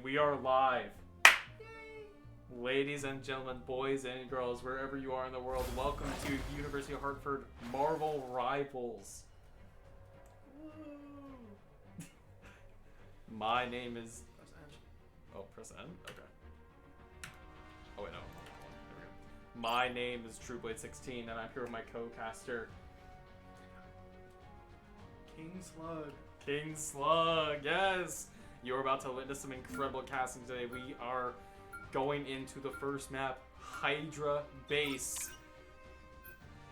And we are live. Ladies and gentlemen, boys and girls, wherever you are in the world, welcome to University of Hartford Marvel Rivals. My name is... Press N? Okay. Oh, wait, no. There we go. My name is TrueBlade16, and I'm here with my co-caster... King Slug, yes! You're about to witness some incredible casting today. We are going into the first map, Hydra Base.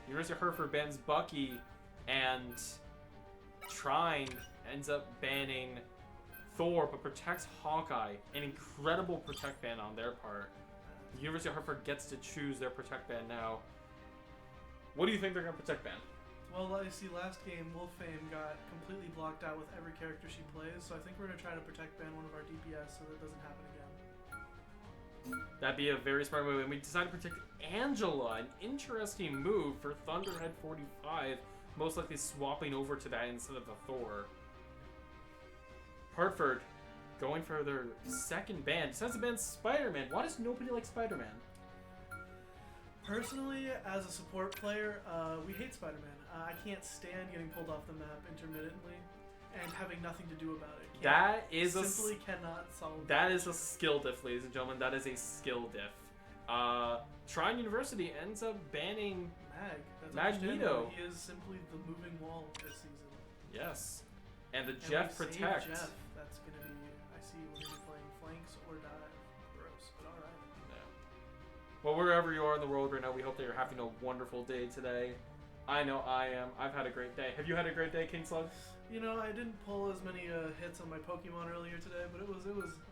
University of Hartford bans Bucky, and Trine ends up banning Thor, but protects Hawkeye. An incredible protect ban on their part. The University of Hartford gets to choose their protect ban now. What do you think they're going to protect ban? Well, I see last game, Wolfame got completely blocked out with every character she plays, so I think we're going to try to protect ban one of our DPS so that doesn't happen again. That'd be a very smart move, and we decided to protect Angela, an interesting move for Thunderhead 45, most likely swapping over to that instead of the Thor. Hartford going for their second ban. Decides to ban Spider-Man. Why does nobody like Spider-Man? Personally, as a support player, we hate Spider-Man. I can't stand getting pulled off the map intermittently and having nothing to do about it. That is simply cannot solve. That is a skill diff, ladies and gentlemen. That is a skill diff. Trine University ends up banning Magneto. He is simply the moving wall this season. Yes, and the Jeff protect. Jeff. That's gonna be. I see we're gonna be playing flanks or dive. Gross, but all right. Yeah. Well, wherever you are in the world right now, we hope that you're having a wonderful day today. I know I am. I've had a great day. Have you had a great day, King Slug? You know, I didn't pull as many hits on my Pokemon earlier today, but it was.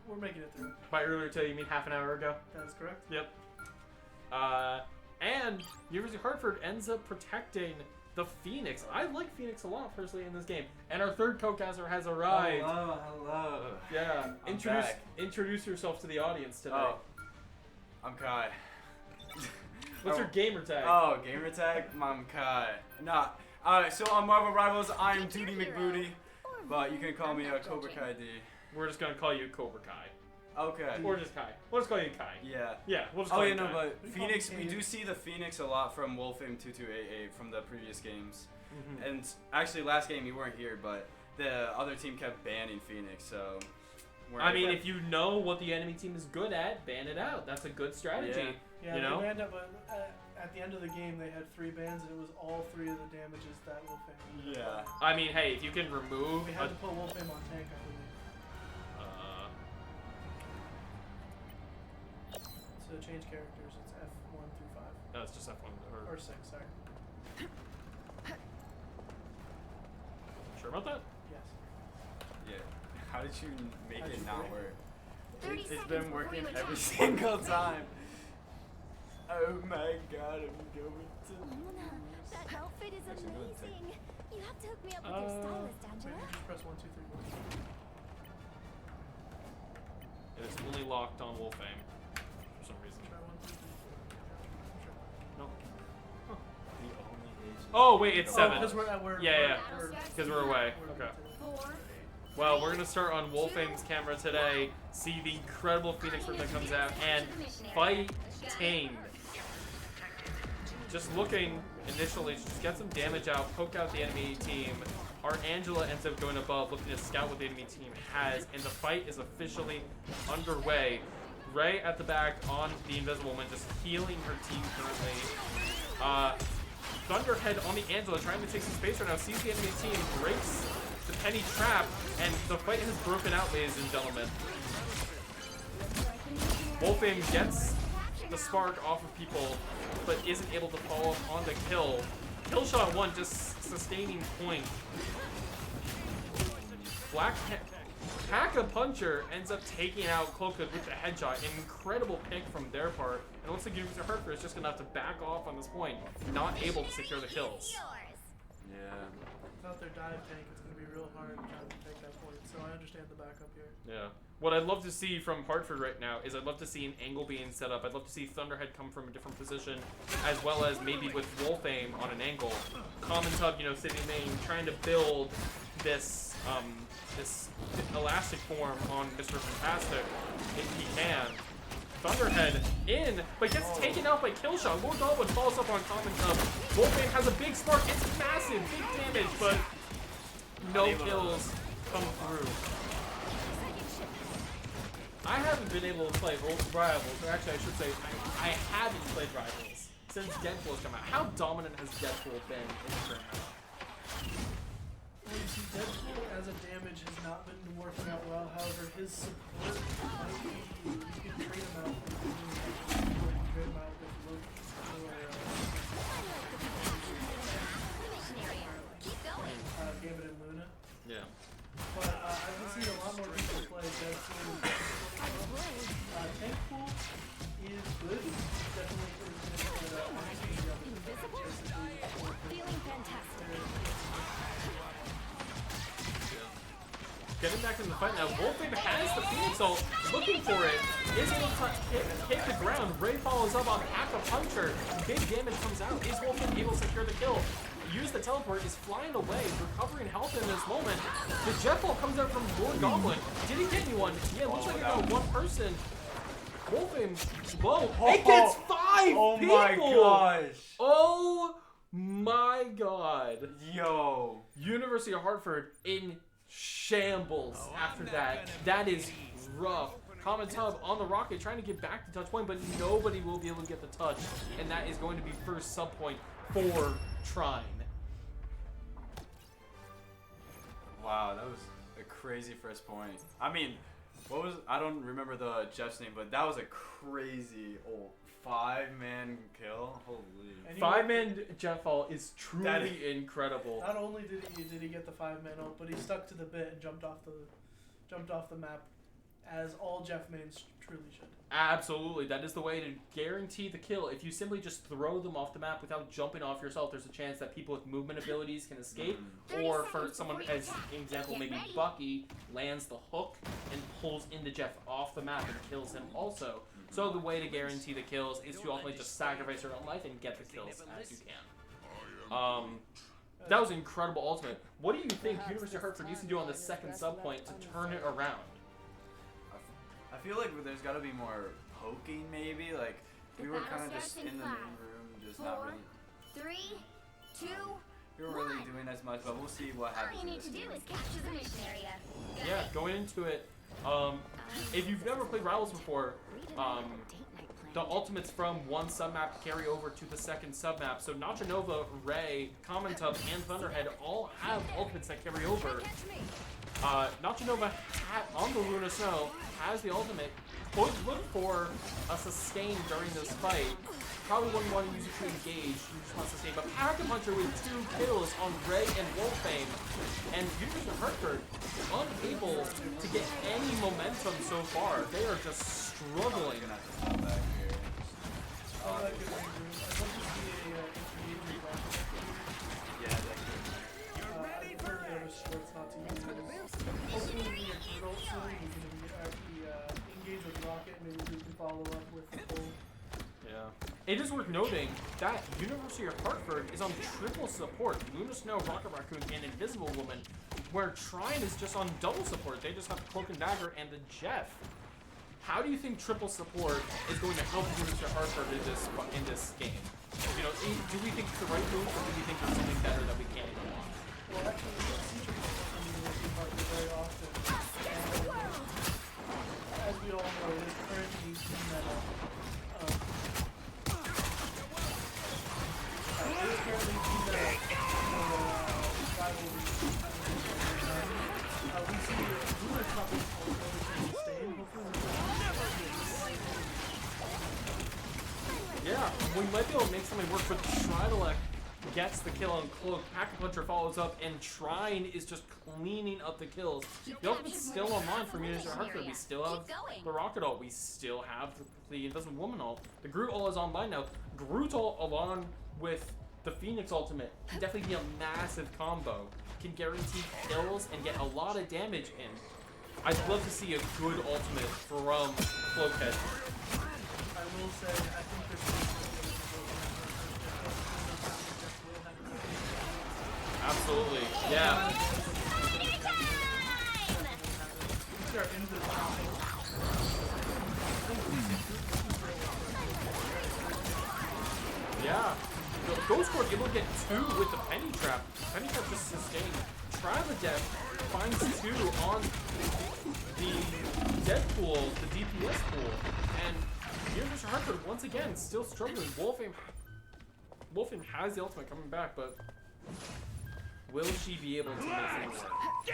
We're making it through. By earlier today, you mean half an hour ago? That is correct. Yep. And University of Hartford ends up protecting the Phoenix. I like Phoenix a lot, personally, in this game. And our third co-caster has arrived. Hello. Yeah. Introduce yourself to the audience today. Oh. I'm Kai. What's your gamer tag? Oh, gamer tag? I'm Kai. Nah. Alright, so on Marvel Rivals, I'm Duty McBooty, but you can call me Cobra Kai D. We're just gonna call you Cobra Kai. Okay. Or just Kai. We'll just call you Kai. Yeah. Yeah, we'll just call you Kai. But Phoenix, we do see the Phoenix a lot from Wolfame 2288 from the previous games. Mm-hmm. And actually, last game you weren't here, but the other team kept banning Phoenix, so... I mean, if you know what the enemy team is good at, ban it out. That's a good strategy. Yeah, you know? They banned it, but at the end of the game, they had 3 bans, and it was all 3 of the damages that Wolfame. Yeah. I mean, hey, if you can remove... We had to put Wolfame on tank, I believe. So change characters, it's F1 through 5. No, it's just F1. Or 6, sorry. Sure about that? Yes. Yeah. How did you make it not work? 30 It's seconds been working before you every attack. single time. Oh my god, I'm going to Mona, that outfit is Actually, I'm gonna take- amazing. You have to hook me up with your stylist, Angela. Just press 1, 2, 3, 1. It is only locked on Wolfame for some reason. Try 1, 2, 3, 4. No. The only Asian. Oh, wait, it's 7. Because we're Yeah. we're Because we're away. Okay. 4. Well, we're going to start on Wolfame's camera today, see the incredible Phoenix Rip that comes out, and fight Tame. Just looking initially to just get some damage out, poke out the enemy team. Our Angela ends up going above, looking to scout what the enemy team has, and the fight is officially underway. Ray at the back on the Invisible Woman, just healing her team currently. Thunderhead on the Angela, trying to take some space right now, sees the enemy team, breaks the penny trap, and the fight has broken out, ladies and gentlemen. Wolfame gets the spark off of people, but isn't able to follow up on the kill. Kill shot 1, just sustaining point. Black Pack-a-Puncher ends up taking out Cloakhood with the headshot. An incredible pick from their part. And it looks like University of Hartford is just going to have to back off on this point, not able to secure the kills. Yeah. Without their dive tank, it's going to be real hard trying to take that point. So I understand the backup here. Yeah. What I'd love to see from Hartford right now is I'd love to see an angle being set up. I'd love to see Thunderhead come from a different position, as well as maybe with Wolfame on an angle. Common Tub, you know, sitting main, trying to build this this elastic form on Mr. Fantastic if he can. Thunderhead in, but gets taken out by Killshot. Lord Goblin falls up on Common Tub. Wolfbane has a big spark. It's massive, big damage, but no kills come through. I haven't been able to play Rivals, or actually I should say I haven't played Rivals since Deadpool's come out. How dominant has Deadpool been in the current map? Well, you see, Deadpool as a damage has not been working out well. However, his support might be, you can trade him out with Luke or Gambit and Luna. Yeah. But I've been seeing a lot more people play Deadpool. Tankpool is good. Definitely is Feeling fantastic. Getting back in the fight now. Wolfbane has the Phoenix ult, looking for it. Is able to hit the ground. Ray follows up on Acupuncture. Big damage comes out. Is Wolfbane able to secure the kill? Use the teleport, is flying away, recovering health in this moment. The jet ball comes out from Lord Goblin. Did he get anyone? Yeah, looks like he got one person. Wolfbane, whoa, it gets 5 people! my gosh! Oh my god. Yo. University of Hartford in shambles after that. That is rough. Common Tub on the rocket trying to get back to touch point, but nobody will be able to get the touch. And that is going to be first sub point for Trine. Wow, that was a crazy first point. I mean, I don't remember the Jeff's name, but that was a crazy old 5-man kill. Holy. 5-man Jetfall is truly incredible. Not only did he get the 5-man ult, but he stuck to the bit and jumped off the map, as all Jeff mains truly should. Absolutely, that is the way to guarantee the kill. If you simply just throw them off the map without jumping off yourself, there's a chance that people with movement abilities can escape. Or for someone, as an example, maybe Bucky lands the hook and pulls into Jeff off the map and kills him also. So the way to guarantee the kills is to ultimately just sacrifice your own life and get the kills as you can. That was an incredible ultimate. What do you think University of Hartford needs to do on the second sub point to turn it around? I feel like there's got to be more poking, maybe. Like, we were kind of just in the main room, just not really. 3, 2, We weren't really doing as much, but we'll see what happens. All you in need this to do game. is capture the mission area. Yeah, going into it, if you've never played Rivals before, the ultimates from one submap carry over to the second submap. So Nachanova, Ray, Common Tub, and Thunderhead all have ultimates that carry over. Nachanova on the Luna Snow has the ultimate. Would look for a sustain during this fight. Probably wouldn't want to use it to engage. You just want to sustain. But Acupuncture with 2 kills on Ray and Wolfbane. And University of Hartford unable to get any momentum so far. They are just struggling. Follow up with the full. Yeah. It is worth noting that University of Hartford is on triple support. Luna Snow, Rocket Raccoon, and Invisible Woman, where Trine is just on double support. They just have Cloak and Dagger and the Jeff. How do you think triple support is going to help University of Hartford in this game? You know, do we think it's the right move, or do we think there's something better that we can't go on? Well, actually, we see triple support from University of Hartford very often. As we all know, it is currently team meta. It is currently team meta for rivalry. We see Luna coming for the sustain. Yeah, we might be able to make something work, but Shrivelek gets the kill on Cloak. Acupuncture follows up, and Trine is just cleaning up the kills. The ultimate's still online for University of Hartford. We still have the Rocket ult. We still have the Invisible Woman ult. The Groot ult is online now. Groot ult along with the Phoenix ultimate can definitely be a massive combo. Can guarantee kills and get a lot of damage in. I'd love to see a good ultimate from Cloakhead. I will say, I think there's Absolutely, yeah. Yeah. Ghost Court able to get 2 with the Penny Trap. Penny Trap just sustained. Trilodeck finds 2 on the Deadpool, the DPS pool. And here's Mr. Hartford once again still struggling. Wolfram has the ultimate coming back, but will she be able to make things work? You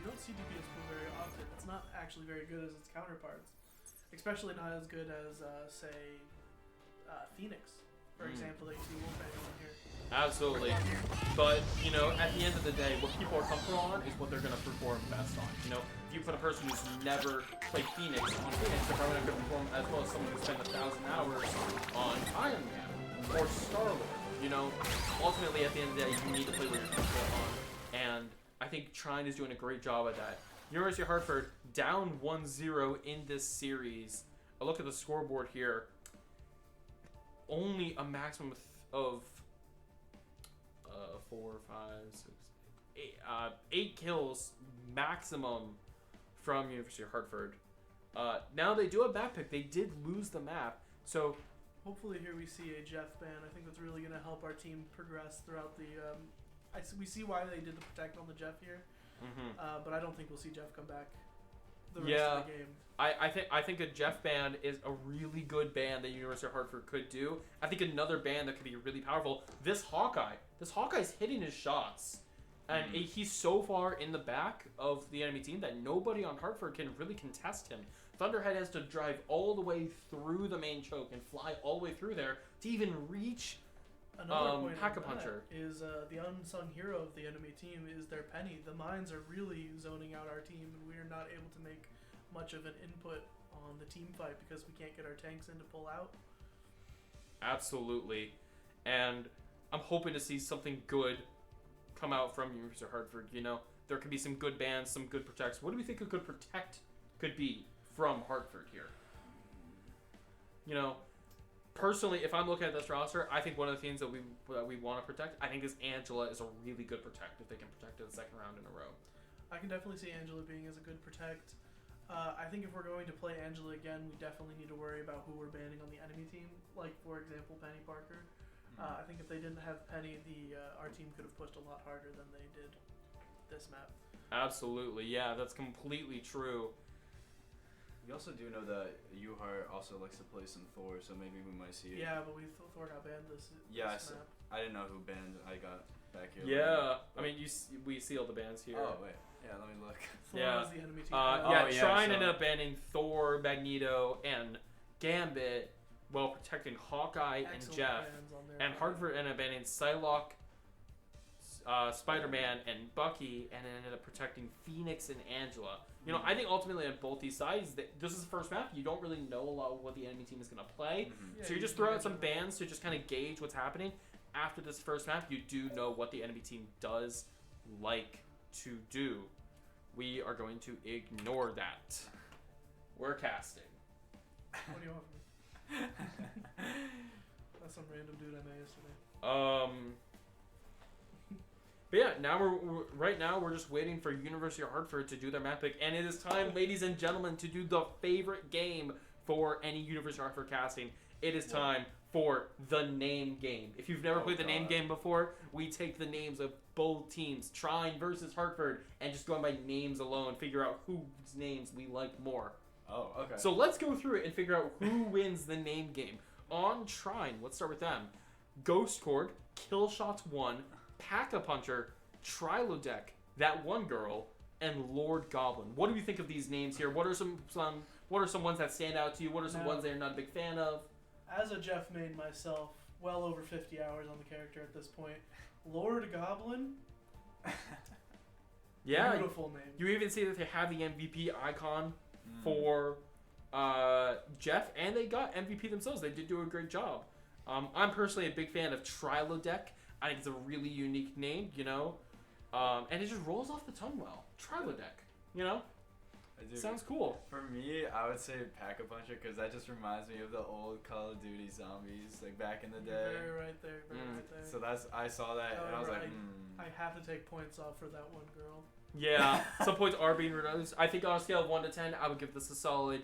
don't see DPS pool very often. It's not actually very good as its counterparts. Especially not as good as, say, Phoenix, for example, that you see Wolfang on here. Absolutely. But, you know, at the end of the day, what people are comfortable on is what they're going to perform best on. You know, if you put a person who's never played Phoenix on Phoenix, they're probably not going to perform as well as someone who spent 1,000 hours on Iron Man or Star-Lord. You know, ultimately, at the end of the day, you need to play what you're comfortable on. And I think Trine is doing a great job at that. University of Hartford down 1-0 in this series. A look at the scoreboard here. Only a maximum of 8 kills maximum from University of Hartford. Now they do have map pick. They did lose the map, so hopefully here we see a Jeff ban. I think that's really going to help our team progress throughout the. We see why they did the protect on the Jeff here, but I don't think we'll see Jeff come back the rest of the game. I think a Jeff ban is a really good ban that University of Hartford could do. I think another ban that could be really powerful. This Hawkeye's hitting his shots, and he's so far in the back of the enemy team that nobody on Hartford can really contest him. Thunderhead has to drive all the way through the main choke and fly all the way through there to even reach Another point Hack-a-Puncher. Is the unsung hero of the enemy team is their Penny. The mines are really zoning out our team, and we are not able to make much of an input on the team fight because we can't get our tanks in to pull out. Absolutely. And I'm hoping to see something good come out from University of Hartford. You know, there could be some good bans, some good protects. What do we think a good protect could be from Hartford here? You know, personally, if I'm looking at this roster, I think one of the things that we want to protect, I think this Angela is a really good protect if they can protect it the second round in a row. I can definitely see Angela being as a good protect. I think if we're going to play Angela again, we definitely need to worry about who we're banning on the enemy team. Like, for example, Penny Parker. I think if they didn't have Penny, our team could have pushed a lot harder than they did this map. Absolutely, yeah, that's completely true. We also do know that UHart also likes to play some Thor, so maybe we might see it. Yeah, but Thor got banned this map. I didn't know who banned. I got back here. Yeah, I mean, we see all the bans here. Oh wait, yeah, let me look. Thor was the enemy team. Trine ended up banning Thor, Magneto, and Gambit while protecting Hawkeye and Jeff. And Hartford ended up banning Psylocke, Spider-Man, and Bucky, and ended up protecting Phoenix and Angela. You know, I think ultimately on both these sides, this is the first map. You don't really know a lot of what the enemy team is going to play. So you just throw out some bans to just kind of gauge what's happening. After this first map, you do know what the enemy team does like to do. We are going to ignore that. We're casting. What do you want from me? That's some random dude I met yesterday. But yeah, now right now we're just waiting for University of Hartford to do their map pick, and it is time, ladies and gentlemen, to do the favorite game for any University of Hartford casting. It is time for the name game. If you've never played the name game before, we take the names of both teams, Trine versus Hartford, and just going by names alone, figure out whose names we like more. Oh, okay. So let's go through it and figure out who wins the name game. On Trine, let's start with them. Ghost Cord, Killshots 1, Pack-a-Puncher, Trilodeck, That One Girl, and Lord Goblin. What do you think of these names here? What are some ones that stand out to you? What are some ones that you're not a big fan of? As a Jeff main myself, well over 50 hours on the character at this point. Lord Goblin? Yeah. Beautiful name. You even see that they have the MVP icon for Jeff, and they got MVP themselves. They did do a great job. I'm personally a big fan of Trilodeck. I think it's a really unique name, you know, and it just rolls off the tongue well. Trilodeck, you know, sounds cool. For me, I would say Pack-a-Puncher because that just reminds me of the old Call of Duty zombies, like back in the day. Very right there, right there. So I saw that and I was like, I have to take points off for That One Girl. Yeah, some points are being reduced. I think on a scale of 1 to 10, I would give this a solid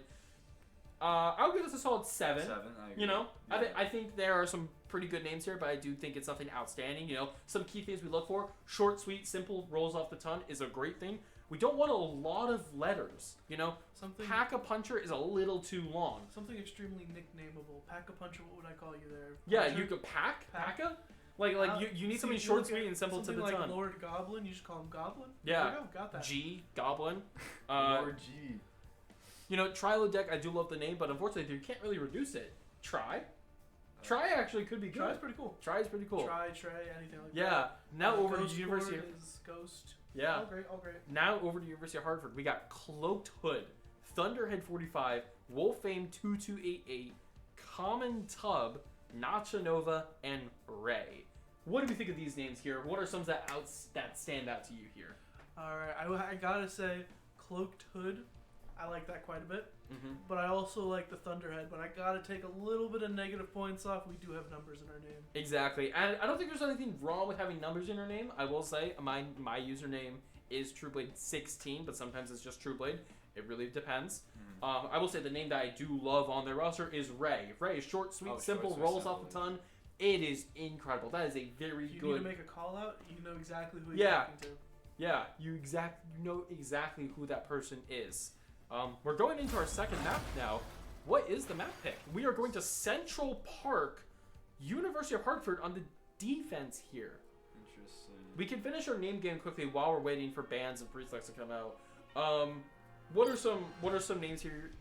I'll give this a solid 7. 7. I agree. You know, Yeah. I think there are some pretty good names here, but I do think it's something outstanding. You know, some key things we look for: short, sweet, simple, rolls off the tongue is a great thing. We don't want a lot of letters. You know, Something Pack-a-Puncher is a little too long. something extremely nicknameable. Pack-a-puncher, what would I call you there? Yeah, Puncher? you could Pack? Packa. Like you need See, something if you short, look sweet, at and simple to something the like tongue. Lord Goblin, you just call him Goblin? Yeah. There you go, got that. G Goblin. Lord G. You know, Trilodeck, I do love the name, but unfortunately, you can't really reduce it. Try actually could be good. Try's pretty cool. Try is pretty cool. Try, anything like that. Yeah. Now over to Ghost University. Horde is Ghost. Yeah. All great, all great. Now over to University of Hartford. We got Cloaked Hood, Thunderhead 45, Wolfame 2288, Common Tub, Nachanova, and Ray. What do we think of these names here? What are some that stand out to you here? All right, I gotta say, Cloaked Hood, I like that quite a bit. Mm-hmm. But I also like the Thunderhead. But I gotta take a little bit of negative points off. We do have numbers in our name. Exactly. And I don't think there's anything wrong with having numbers in your name. I will say my username is TrueBlade16, but sometimes it's just TrueBlade. It really depends. I will say the name that I do love on their roster is Ray. Ray is short, sweet, Oh, simple, short, sweet, rolls simple. off the tongue. It is incredible. That is a very If you good. need to make a call out, you know exactly who you're Yeah. talking to. Yeah, you know exactly who that person is. We're going into our second map now. What is the map pick? We are going to Central Park, University of Hartford on the defense here. Interesting. We can finish our name game quickly while we're waiting for bands and preselecs to come out. What are some names here?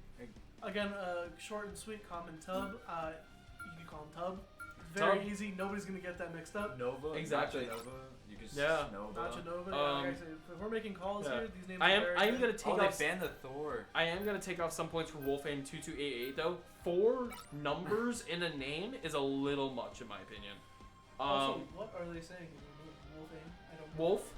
Again, short and sweet, Common Tub. You can call him Tub. Very Tub. easy. Nobody's gonna get that mixed up. Nova. Exactly. Nova. You can Yeah. Nova. Nachanova. Um, Like I said, if we're making calls yeah. here, these names I are am very good. gonna take Oh, they off. banned the Thor. I am gonna take off some points for Wolfame 2288 though. 4 numbers in a name is a little much in my opinion. Also, what are they saying? Wolfame? I don't know. Wolf.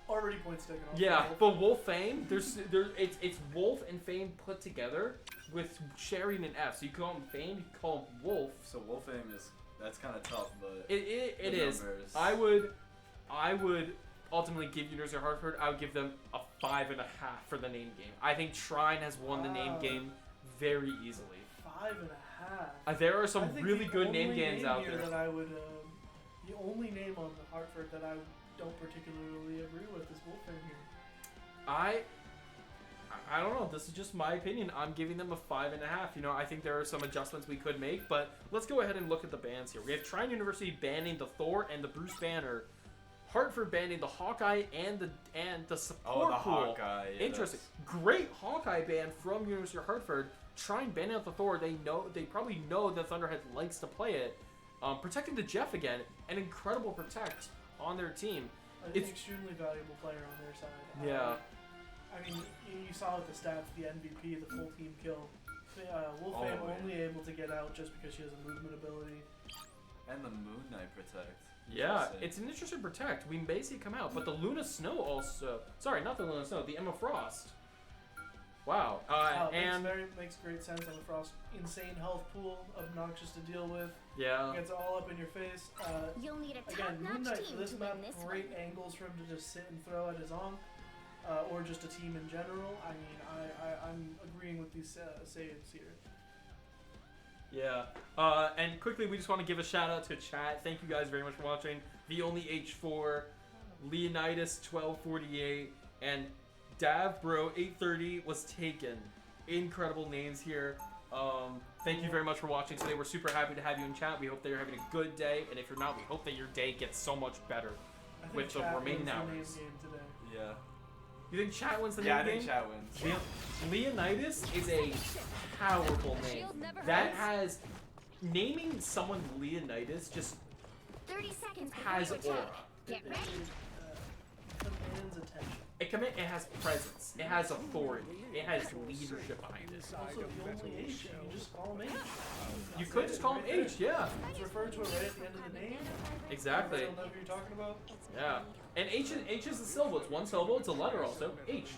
Already points taken off. Yeah, Wolf. but Wolfame, it's Wolf and Fame put together with sharing an F. So you call him Fame, you call him Wolf. So Wolfame that's kind of tough, but It the is. numbers. I would ultimately give University of Hartford. I would give them a 5.5 for the name game. I think Trine has won the name Wow. game very easily. 5.5. There are I some think really the good name only games out here there. That I would, the only name on the Hartford that I don't particularly agree with is Wolfame here. I don't know. This is just my opinion. I'm giving them a 5.5. You know, I think there are some adjustments we could make, but let's go ahead and look at the bans here. We have Trine University banning the Thor and the Bruce Banner, Hartford banning the Hawkeye and the support Oh, the pool. Hawkeye. Yeah, Interesting. Great Hawkeye ban from University of Hartford. Trine banning out the Thor. They probably know that Thunderhead likes to play it. Protecting the Jeff again, an incredible protect on their team. An extremely valuable player on their side. Yeah. I mean, you saw with the stats, the MVP, the full team kill. Wolfame Oh, yeah. only able to get out just because she has a movement ability. And the Moon Knight Protect. Yeah, Interesting. it's an interesting protect. We may see it come out, but the Luna Snow also. Sorry, not the Luna Snow, the Emma Frost. Wow. Makes great sense on the Frost. Insane health pool, obnoxious to deal with. Yeah. Gets all up in your face. You'll need a Again, Moon top-notch Knight team for this to map, win this great one. angles for him to just sit and throw at his own, or just a team in general. I mean, I'm agreeing with these saves here. Yeah. And quickly, we just want to give a shout out to chat. Thank you guys very much for watching. The Only H4, Leonidas 1248, and Davbro 830 was taken. Incredible names here. Thank you very much for watching today. We're super happy to have you in chat. We hope that you're having a good day, and if you're not, we hope that your day gets so much better. I think With the Chat remaining wins the name hours. game today. Yeah. You think chat wins the Yeah, I name think game? Chat wins. Leonidas is a powerful name. Shield never That hurts. has naming someone Leonidas just 30 seconds has before you aura. attack. Get ready. Commands attention. It has presence. It has authority. It has leadership behind it. Also, the only H, you can just call him H. You could just call him H, yeah. It's referred to it right at the end of the name. Exactly. You'll know who you're talking about. Yeah. And H is a syllable. It's one syllable. It's a letter also. H.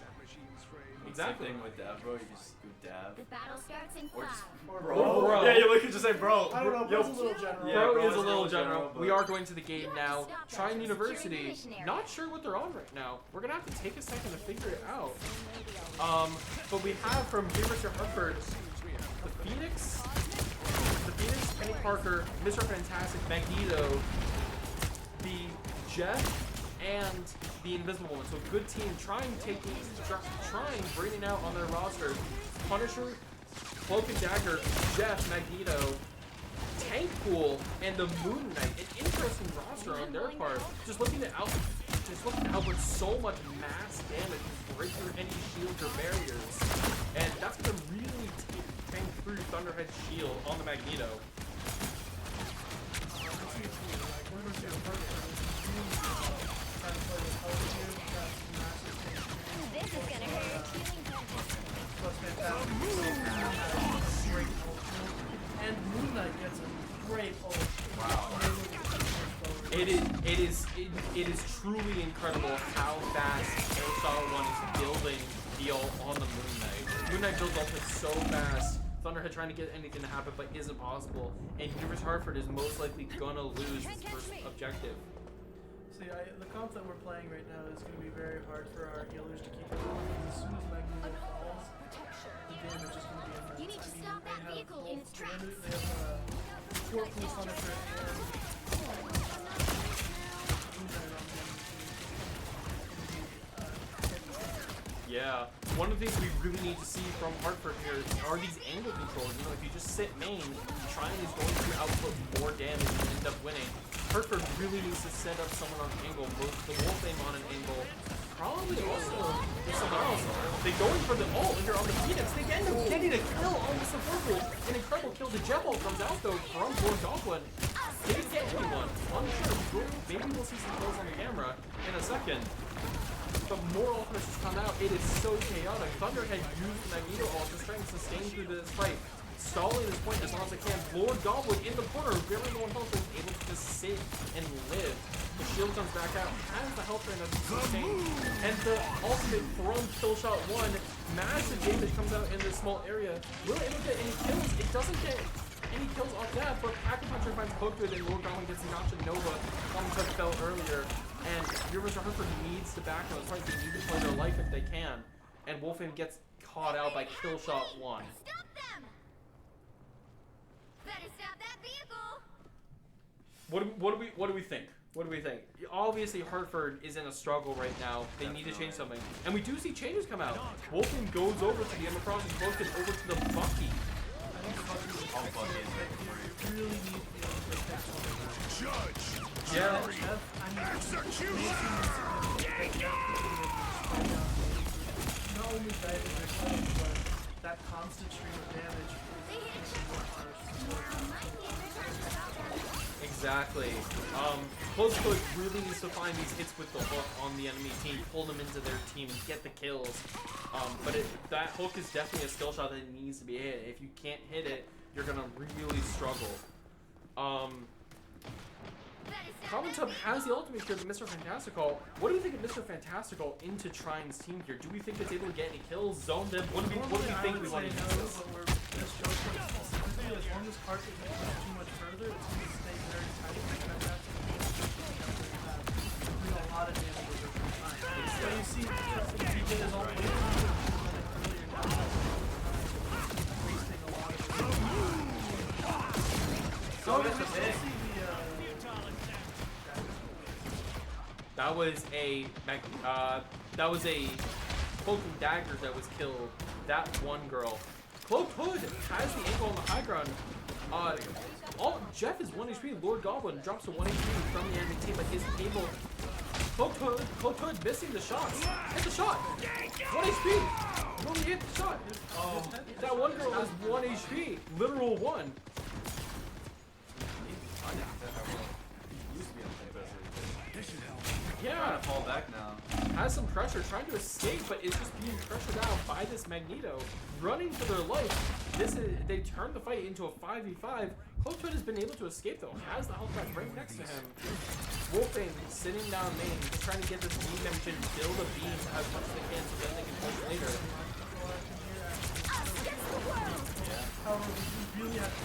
Exactly. Same thing with Dab, bro. You just go Dab. The battle starts in Or 5. just Or bro. Yeah, you could just say bro. I don't know, Yo, bro's a little general. Yeah, Bro bro is a is little general. but- We are going to the game now. Stop that Trine from University. securing the missionary. Not sure what they're on right now. We're going to have to take a second to figure it out. But we have from Mr. Hartford, the Phoenix, Penny Parker, Mr. Fantastic, Magneto, the Jeff, and the Invisible Woman. So good team. Trine bringing out on their roster Punisher, Cloak and Dagger, Jeff, Magneto, Tank Pool, and the Moon Knight. An interesting roster on their part. Just looking to output so much mass damage and break through any shields or barriers. And that's gonna really tank through Thunderhead's shield on the Magneto. This is gonna hurt. And Moon Knight gets a great ult. Wow. It is truly incredible how fast Killshot 1 is building the ult on the Moon Knight. Moon Knight builds ult so fast. Thunderhead trying to get anything to happen, but isn't possible. And Universe Hartford is most likely gonna lose his first objective. See, the comp that we're playing right now is going to be very hard for our healers to keep up with. As soon as Magneto falls, the damage is going to be immense. You need to stop that vehicle in its tracks. They have Short Pool Punisher and Yeah, one of the things we really need to see from Hartford here are these angle controls. You know, if you just sit main, Trine is going to output more damage and end up winning. Hartford really needs to set up someone on an angle, both the Wolf aim on an angle, probably also with someone else. They're going for the ult here on the Phoenix. They end up getting a kill on the Purple. An incredible kill. The Jet ult comes out though from Lord Goblin. Didn't get anyone. Unsure. Maybe we'll see some kills on the camera in a second. But more ultimates just come out. It is so chaotic. Thunderhead used the Magneto ult to try and sustain through this fight, stalling this point as long as it can. Lord Goblin in the corner, very low on health, is able to just sit and live. The shield comes back out, has the health drain that's sustained, and the ultimate from Killshot 1, massive damage comes out in this small area. Will it able to get any kills? It doesn't get any kills off that, but Pack-a-Puncher finds Pokewood and Lord Goblin gets the Notch Nova. Common fell earlier. And Universe Hartford needs to back those fights. They need to play their life if they can. And Wolfman gets caught out by Killshot 1. Stop them! Better stop that vehicle! What do we think? What do we think? Obviously, Hartford is in a struggle right now. They need to change something. And we do see changes come out. Wolfman goes over to the Emma Cross and Cloaked over to the Bucky. really need to be able to take something. Judge! Yeah. Execution! Not only that is their but that constant stream of damage Exactly. Close Cook really needs to find these hits with the hook on the enemy team, pull them into their team, and get the kills. But that hook is definitely a skill shot that needs to be hit. If you can't hit it, you're gonna really struggle. Common Tub has the ultimate here, Mr. Fantastical. What do we think of Mr. Fantastical into Trine's team here? Do we think it's able to get any kills, zone them? What do we think we want to use this? But we're just joking. Specifically, as long as Park doesn't go too much further, it's going to stay very tight. And that's doing a lot of damage over time. So you see, he did his own way wasting a lot of damage. So it's a bit. That was a Cloak and Dagger that was killed. That one girl. Cloak Hood has the angle on the high ground. Jeff is 1 HP. Lord Goblin drops to 1 HP from the enemy team, but isn't able. Cloak Hood missing the shots. Hit the shot. 1 HP. Really hit the shot. That one girl was 1 HP. Literal 1. Yeah, Fall back now. has some pressure, trying to escape, but is just being pressured out by this Magneto, running for their life. They turned the fight into a 5v5. Cloakwood has been able to escape though, has the health pack right next to him. Wolfing sitting down main, just trying to get this beam damage and build a beam as much as they can so that they can push later. However, we really have to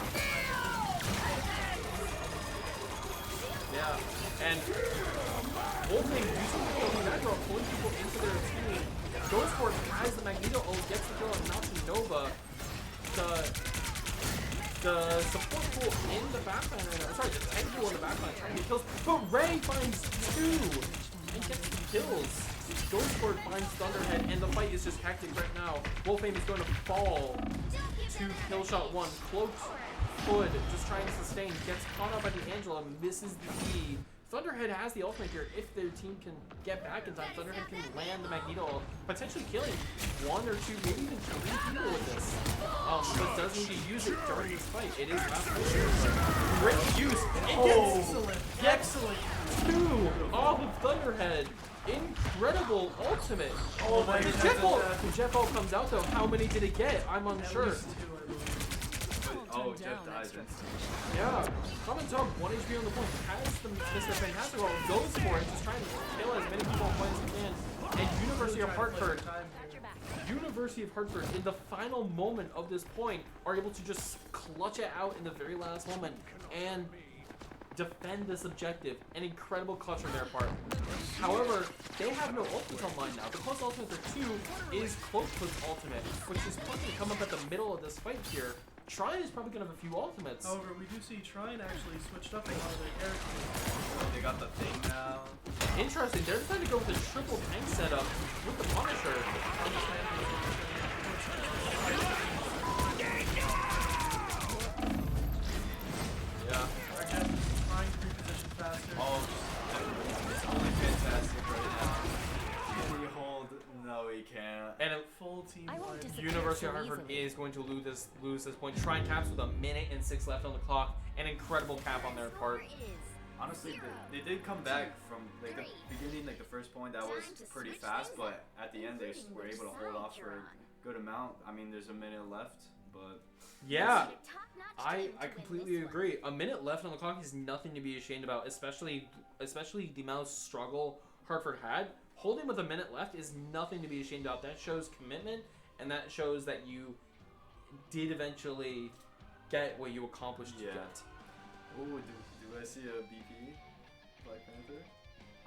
Yeah, and Wolfing using the Cloak and Dagger, pulling people into their team. Goes for it, has the Magneto ult, gets the kill on Nova. The support pool in the backline right now. Sorry, the tank pool in the backline trying to get kills. But Ray finds 2 and gets the kills. Ghostword finds Thunderhead, and the fight is just hectic right now. Wolfame is going to fall to Killshot 1. Cloaked Hood just trying to sustain, gets caught up by the Angela, misses the E. Thunderhead has the ultimate here. If their team can get back in time, Thunderhead can land the Magneto, potentially killing 1 or 2, maybe even 3 people with this. But does need to use it during this fight. It is last great use. Excellent. 2 off of Thunderhead. Incredible ultimate. Oh my The Jeff ult comes out though. How many did it get? I'm unsure. Oh, Jeff dies instantly. Yeah. Common Tub, 1 HP on the point. Has the Mr. Fantastic ult, goes for it, just trying to kill as many people on point as he can. And University of Hartford, in the final moment of this point, are able to just clutch it out in the very last moment and defend this objective. An incredible clutch on their part. However, they have no ultimates online now. The close ultimate for 2 is Cloakwood's ultimate, which is probably to come up at the middle of this fight here. Trine is probably going to have a few ultimates. However, we do see Trine actually switched up a lot of their characters. They got the thing now. Interesting. They're deciding to go with a triple tank setup with the Punisher. Yeah. Our Jeff is trying to reposition faster. Oh, it's only fantastic right now. Can he hold? No, he can't. And a Full team I won't fight. disappear University so of Hartford easily. is going to lose this point. Trine caps with 1 minute and 6 left on the clock. An incredible cap on their part. Honestly, they did come back from like the beginning, like the first point that was pretty fast, but at the end they were able to hold off for a good amount. I mean, there's a minute left, but Yeah, I completely agree. A minute left on the clock is nothing to be ashamed about, especially the amount of struggle Hartford had. Holding with a minute left is nothing to be ashamed about. That shows commitment, and that shows that you did eventually get what you accomplished to get. Oh, do I see a BP? Black Panther?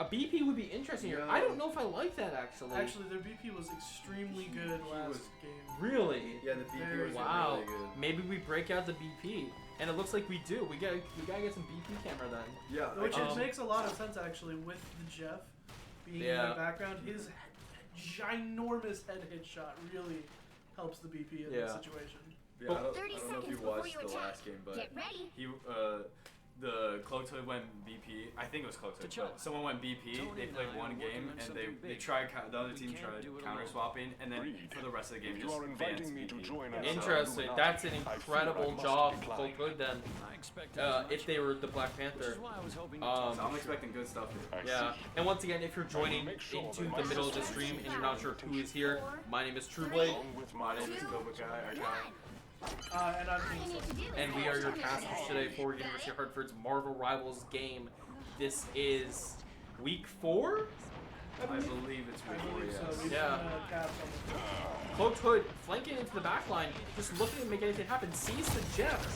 A BP would be interesting here. Yeah. I don't know if I like that actually. Actually, their BP was extremely good last game. Really? Yeah, the BP Very was Wow. really good. Maybe we break out the BP, and it looks like we do. We gotta get some BP camera then. Yeah, Which Um, it makes a lot of sense actually with the Jeff being in Yeah. the background. His ginormous head hit shot really helps the BP in Yeah. this situation. yeah. I don't 30 know if seconds you before watched you the attack. last game, but Get ready. he the Cloaked Hood went BP. I think it was Cloaked Hood, but someone went BP. They played one game and they tried the other team tried counter swapping, and then for the rest of the game just banned BP. Interesting. That's an incredible job for Cole Hood then. If they were the Black Panther. So I'm expecting good stuff here. Yeah. And once again, if you're joining into the middle of the stream and you're not sure who is here, my name is Trueblade, My name is Cobra Guy. Our guy. And I'm All you being need to do is and we are your hold casters on. today for University of Hartford's Marvel Rivals game. This is week 4? I believe it's I before, believe so. yes. We've Yeah. seen caps on the Cloaked Hood flanking into the back line, just looking to make anything happen, sees the Jeff,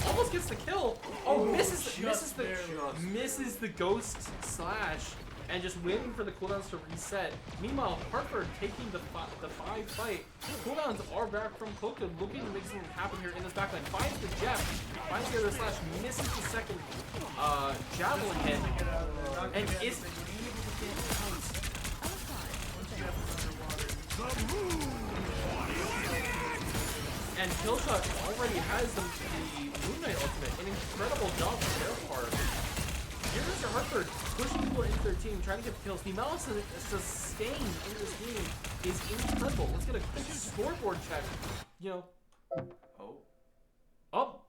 almost gets the kill. Oh, misses the ghost slash, and just waiting for the cooldowns to reset. Meanwhile, Hartford taking the 5 fight. Cooldowns are back from Cloaked Hood, looking to make something happen here in this backline. Finds the Jeff, finds the other slash, misses the second javelin hit, get out of there. Not gonna and get is anything. able to get points. Once Jeff is underwater. And Killshot already has the Moon Knight ultimate. An incredible job on their part. Here's Mr. Hartford pushing people into their team, trying to get kills. The amount of sustain in this game is incredible. Let's get a quick scoreboard check. Oh. Up.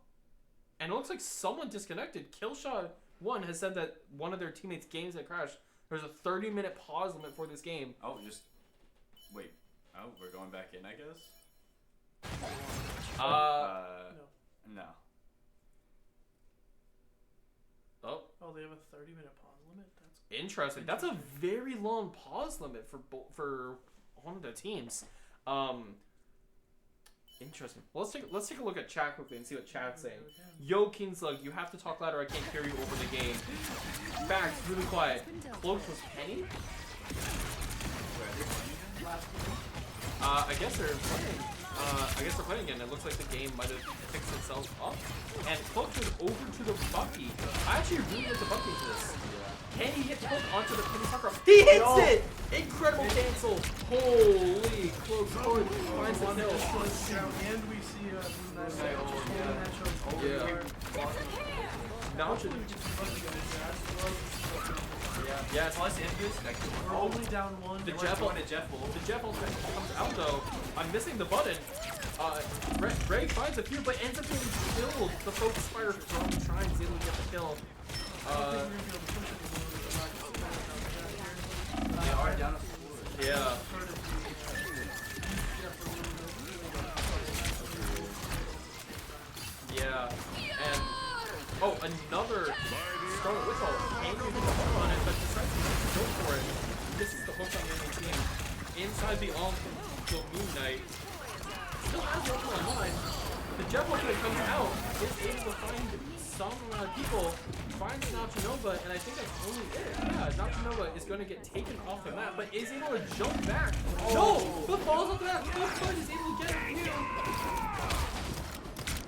And it looks like someone disconnected. Killshot 1 has said that one of their teammates' games had crashed. There's a 30-minute pause limit for this game. Oh, just wait. Oh, we're going back in, I guess. No. Oh. Oh, they have a 30-minute pause limit? That's Interesting. That's a very long pause limit for one of the teams. Interesting. Well, let's take a look at chat quickly and see what chat's saying. Yo, Kingslug, you have to talk louder. I can't hear you over the game. Facts, really quiet. Cloaked was Penny? last game. I guess they're playing. Again. It looks like the game might have fixed itself up. And closer over to the Bucky. I actually really like the Bucky for this. Can he hit the hook onto the Penny Parker? He hits it! Incredible cancel. Holy close forward. Finds the kill. And we see Now should yes. Plus Infus. we're only down one. The Jeff comes out though. I'm missing the button. Ray finds a few, but ends up getting killed. The focus fire from Trine is able to get the kill. They are down a Yeah. Yeah. And another Scarlet Witch angry with the hook on it, but decides to go for it. This is the hook on the enemy team. Inside the Moon Knight. Still has the ultimate online. The Jeff ultimate comes out, is able to find some people, finds Nachinova, and I think that's only it. Yeah, Nachinova is going to get taken off the map, but is able to jump back. No! The falls off the map! The Fudge is able to get it here.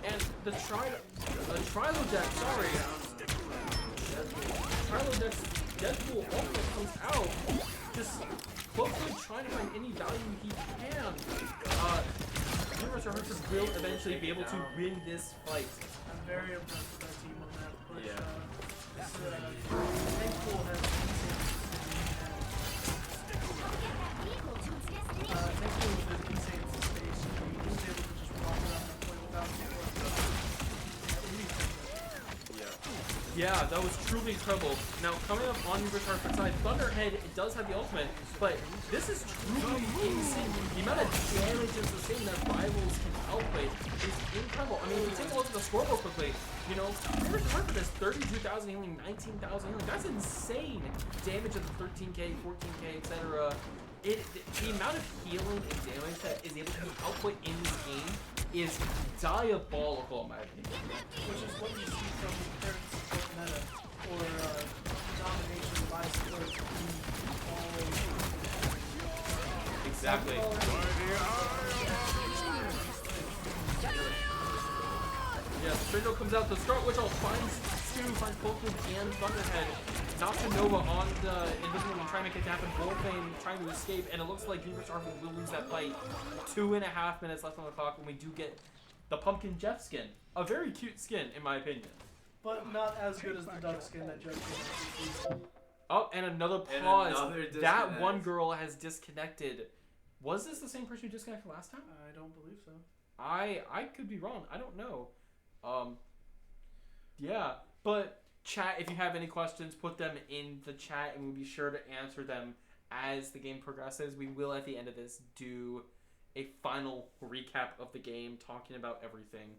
And the Trilodec, sorry. Trilodec's Deadpool also comes out, just closely trying to find any value he can. Marcel will eventually be able to win this fight. I'm very impressed with that team on that push. Yeah. Thankful has Thankful with his insane space, he was able to just walk around that point without Yeah, that was truly incredible. Now, coming up on UHart side, Thunderhead does have the ultimate, but this is truly insane. The amount of damage and sustain that rivals can outplay is incredible. I mean, if you take a look at the scoreboard quickly, you know, UHart has 32,000 healing, 19,000 healing. That's insane damage at the 13k, 14k, etc. The amount of healing and damage that is able to be output in this game is diabolical, in my opinion. which is what you see from current support meta, or domination by support in all Exactly. Yeah, Tringo comes out, the Scarlet Witch finds Pokemon and Thunderhead. Noctanova on the Invisible One trying to make it happen, Wolfane trying to escape, and it looks like UHart will lose that fight. 2.5 minutes left on the clock when we do get the Pumpkin Jeff skin. A very cute skin, in my opinion. but not as good as the duck skin that Jeff gave. Oh, and another pause. another That disconnect. one girl has disconnected. Was this the same person who disconnected last time? I don't believe so. I could be wrong. I don't know. Yeah, but chat, if you have any questions, put them in the chat and we'll be sure to answer them as the game progresses. We will, at the end of this, do a final recap of the game, talking about everything.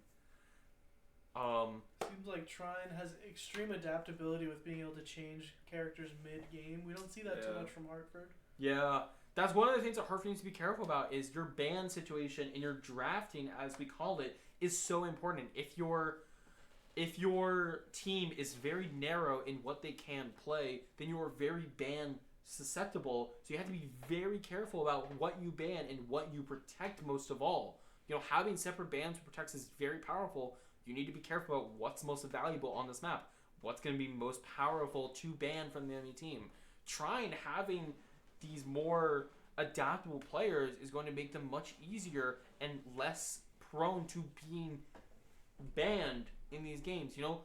Seems like Trine has extreme adaptability with being able to change characters mid-game. We don't see that too much from Hartford. Yeah, that's one of the things that Hartford needs to be careful about, is your ban situation and your drafting, as we call it, is so important. If your team is very narrow in what they can play, then you are very ban susceptible. So you have to be very careful about what you ban and what you protect most of all. You know, having separate bans for protects is very powerful. You need to be careful about what's most valuable on this map. What's going to be most powerful to ban from the enemy team. Trying having these more adaptable players is going to make them much easier and less prone to being banned in these games. You know,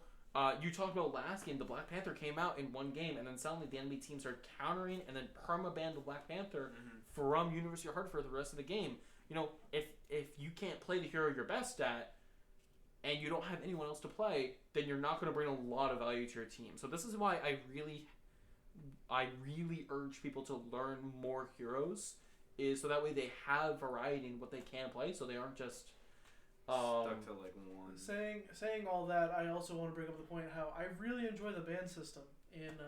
you talked about last game, the Black Panther came out in one game, and then suddenly the enemy team started countering and then perma-banned the Black Panther from University of Hartford for the rest of the game. You know, if you can't play the hero you're best at, and you don't have anyone else to play, then you're not going to bring a lot of value to your team. So this is why I really urge people to learn more heroes, is so that way they have variety in what they can play, so they aren't just stuck to like one. Saying all that, I also want to bring up the point how I really enjoy the ban system in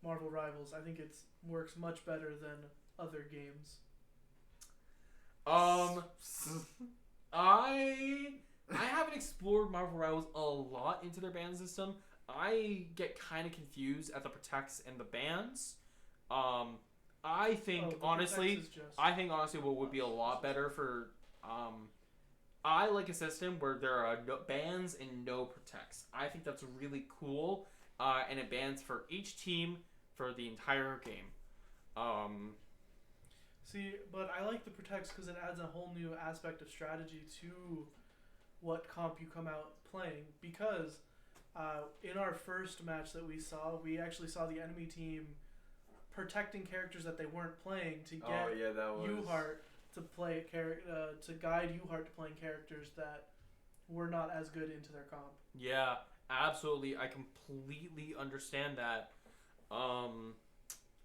Marvel Rivals. I think it works much better than other games. I haven't explored Marvel Rivals a lot into their ban system. I get kind of confused at the protects and the bans. I think the honestly, protects is just- what would be a lot better for I like a system where there are no bans and no protects. I think that's really cool, and it bans for each team for the entire game. See, but I like the protects because it adds a whole new aspect of strategy to what comp you come out playing. Because in our first match that we saw, we actually saw the enemy team protecting characters that they weren't playing to get that was. UHart to play to guide UHart to playing characters that were not as good into their comp. Yeah, absolutely. I completely understand that.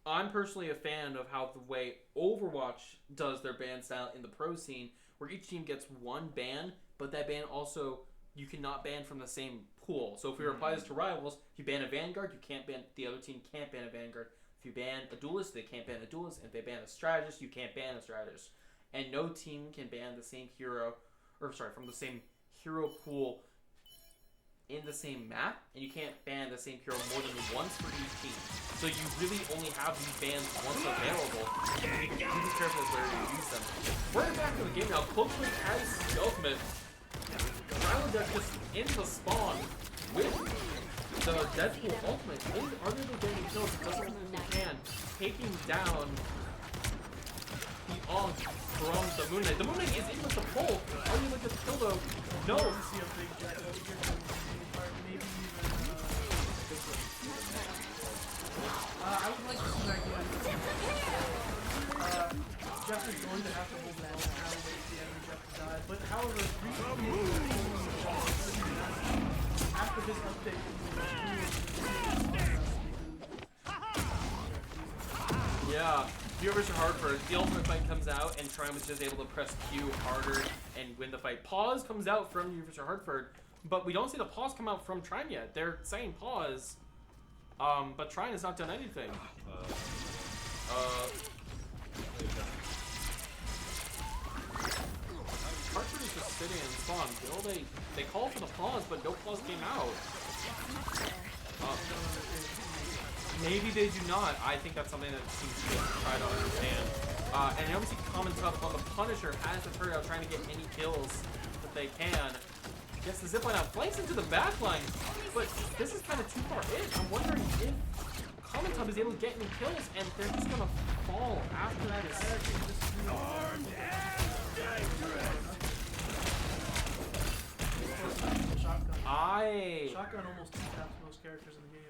I'm personally a fan of how the way Overwatch does their ban style in the pro scene, where each team gets one ban, but that ban also, you cannot ban from the same pool. So if we apply this to rivals, if you ban a Vanguard, you can't ban, the other team can't ban a Vanguard. If you ban a duelist, they can't ban a duelist. And if they ban a strategist, you can't ban a strategist. And no team can ban the same hero, from the same hero pool in the same map, and you can't ban the same hero more than once for each team. So you really only have these bans once available, and you need to be careful with where you use them. We're back to the game now. Cloakman has the ultimate. Rylandek just in the spawn with the Deadpool ultimate. Arguably getting kills as best as they can, taking down the Onk from the Moon Knight. The Moon Knight is in with the pole. Are you looking to kill though? No. I see a big Jack over here from the part, maybe even. I would like to see that again. Jeff is going to have to hold down now and wait for the enemy Jeff to die. But however, after this update, Yeah. Viewer versus Hartford. The ultimate fight comes out, and Trine was just able to press Q harder and win the fight. Pause comes out from Viewer versus Hartford, but we don't see the pause come out from Trine yet. They're saying pause, but Trine has not done anything. Hartford is just sitting in spawn. They call for the pause, but no pause came out. Maybe they do not. I think that's something that teams should try to understand. And I obviously comments up on the Punisher has the turret out trying to get any kills that they can. Gets the zipline out, flanks into the backline, but this is kind of too far in. I'm wondering if Comment Hub is able to get any kills, and they're just gonna fall after that. Shotgun almost two-taps most characters in the game.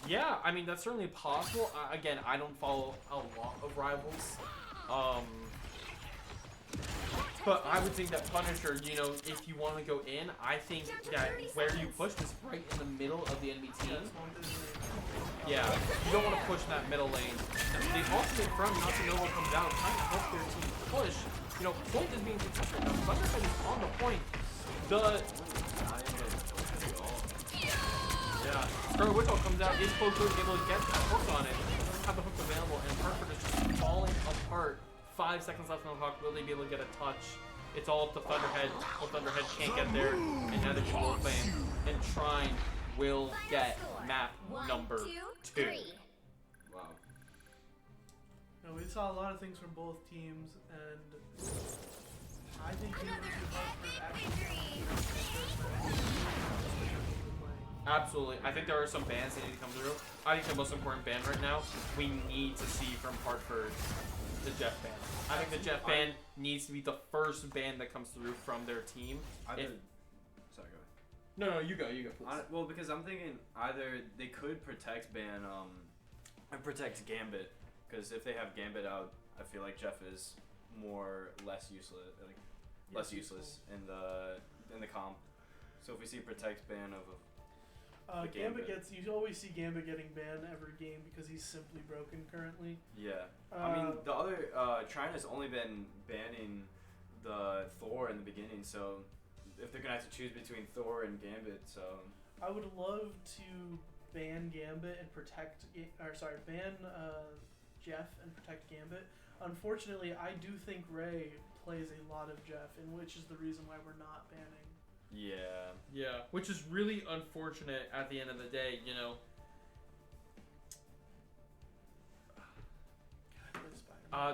Yeah, I mean, that's certainly possible. Again, I don't follow a lot of rivals. But I would think that Punisher, you know, if you want to go in, I think that where you push is right in the middle of the enemy team. Yeah, you don't want to push that middle lane. The ultimate from Not to Know What comes out, trying to help their team push. You know, point is being protected. Now, Thunderhead is on the point. Yeah, Scarlet Witch comes out, is able to get that hook on it, doesn't have the hook available, and Hartford is just falling apart. 5 seconds left on the clock, will they be able to get a touch? It's all up to Thunderhead. Well, Thunderhead can't get there, and now they will flame. And Trine will get map number 2. Wow. No, we saw a lot of things from both teams, and I think Absolutely. I think there are some bans that need to come through. I think the most important ban right now, we need to see from Hartford, the Jeff ban. I think the Jeff ban needs to be the first ban that comes through from their team. Sorry, go ahead. No, you go, please. Well, because I'm thinking either they could protect ban, protect Gambit, because if they have Gambit out, I feel like Jeff is less useless in the comp. So if we see protect ban of Gambit gets, you always see Gambit getting banned every game because he's simply broken currently. Yeah. I mean, the other, Trine has only been banning the Thor in the beginning, so if they're going to have to choose between Thor and Gambit, so. I would love to ban Gambit and ban Jeff and protect Gambit. Unfortunately, I do think Ray plays a lot of Jeff, and which is the reason why we're not banning. Yeah, which is really unfortunate at the end of the day, you know.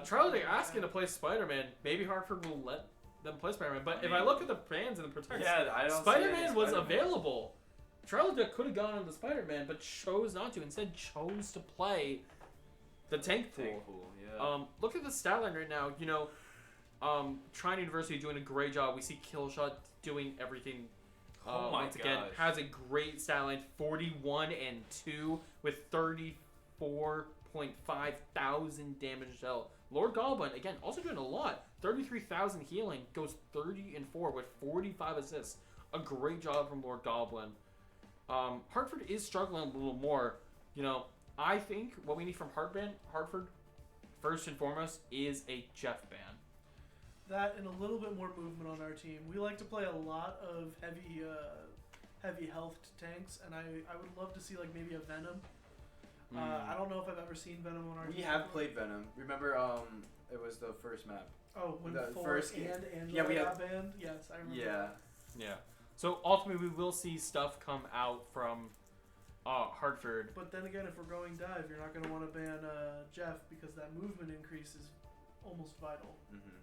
Charlie, they're asking to play Spider-Man. Maybe Hartford will let them play Spider-Man. But if I look at the fans and the protects, I don't Spider-Man see was Spider-Man. available. Charlie could have gone on the Spider-Man, but chose not to. Instead, chose to play the tank pool. Tank pool, yeah. Look at the stat line right now. You know, Trine University doing a great job. We see Killshot doing everything. Oh my once again, gosh. has a great stat line, 41-2 with 34.5 thousand damage dealt. Lord Goblin again also doing a lot, 33,000 healing, goes 30-4 with 45 assists. A great job from Lord Goblin. Hartford is struggling a little more. You know, I think what we need from Hartford, first and foremost, is a Jeff ban. That and a little bit more movement on our team. We like to play a lot of heavy health tanks, and I would love to see like maybe a Venom. I don't know if I've ever seen Venom on our team. We have played Venom. Remember, it was the first map. Oh, when the Ford first and game. Angela Yeah, we got banned? Yes, I remember that. Yeah. So ultimately, we will see stuff come out from Hartford. But then again, if we're going dive, you're not going to want to ban Jeff because that movement increase is almost vital. Mm-hmm.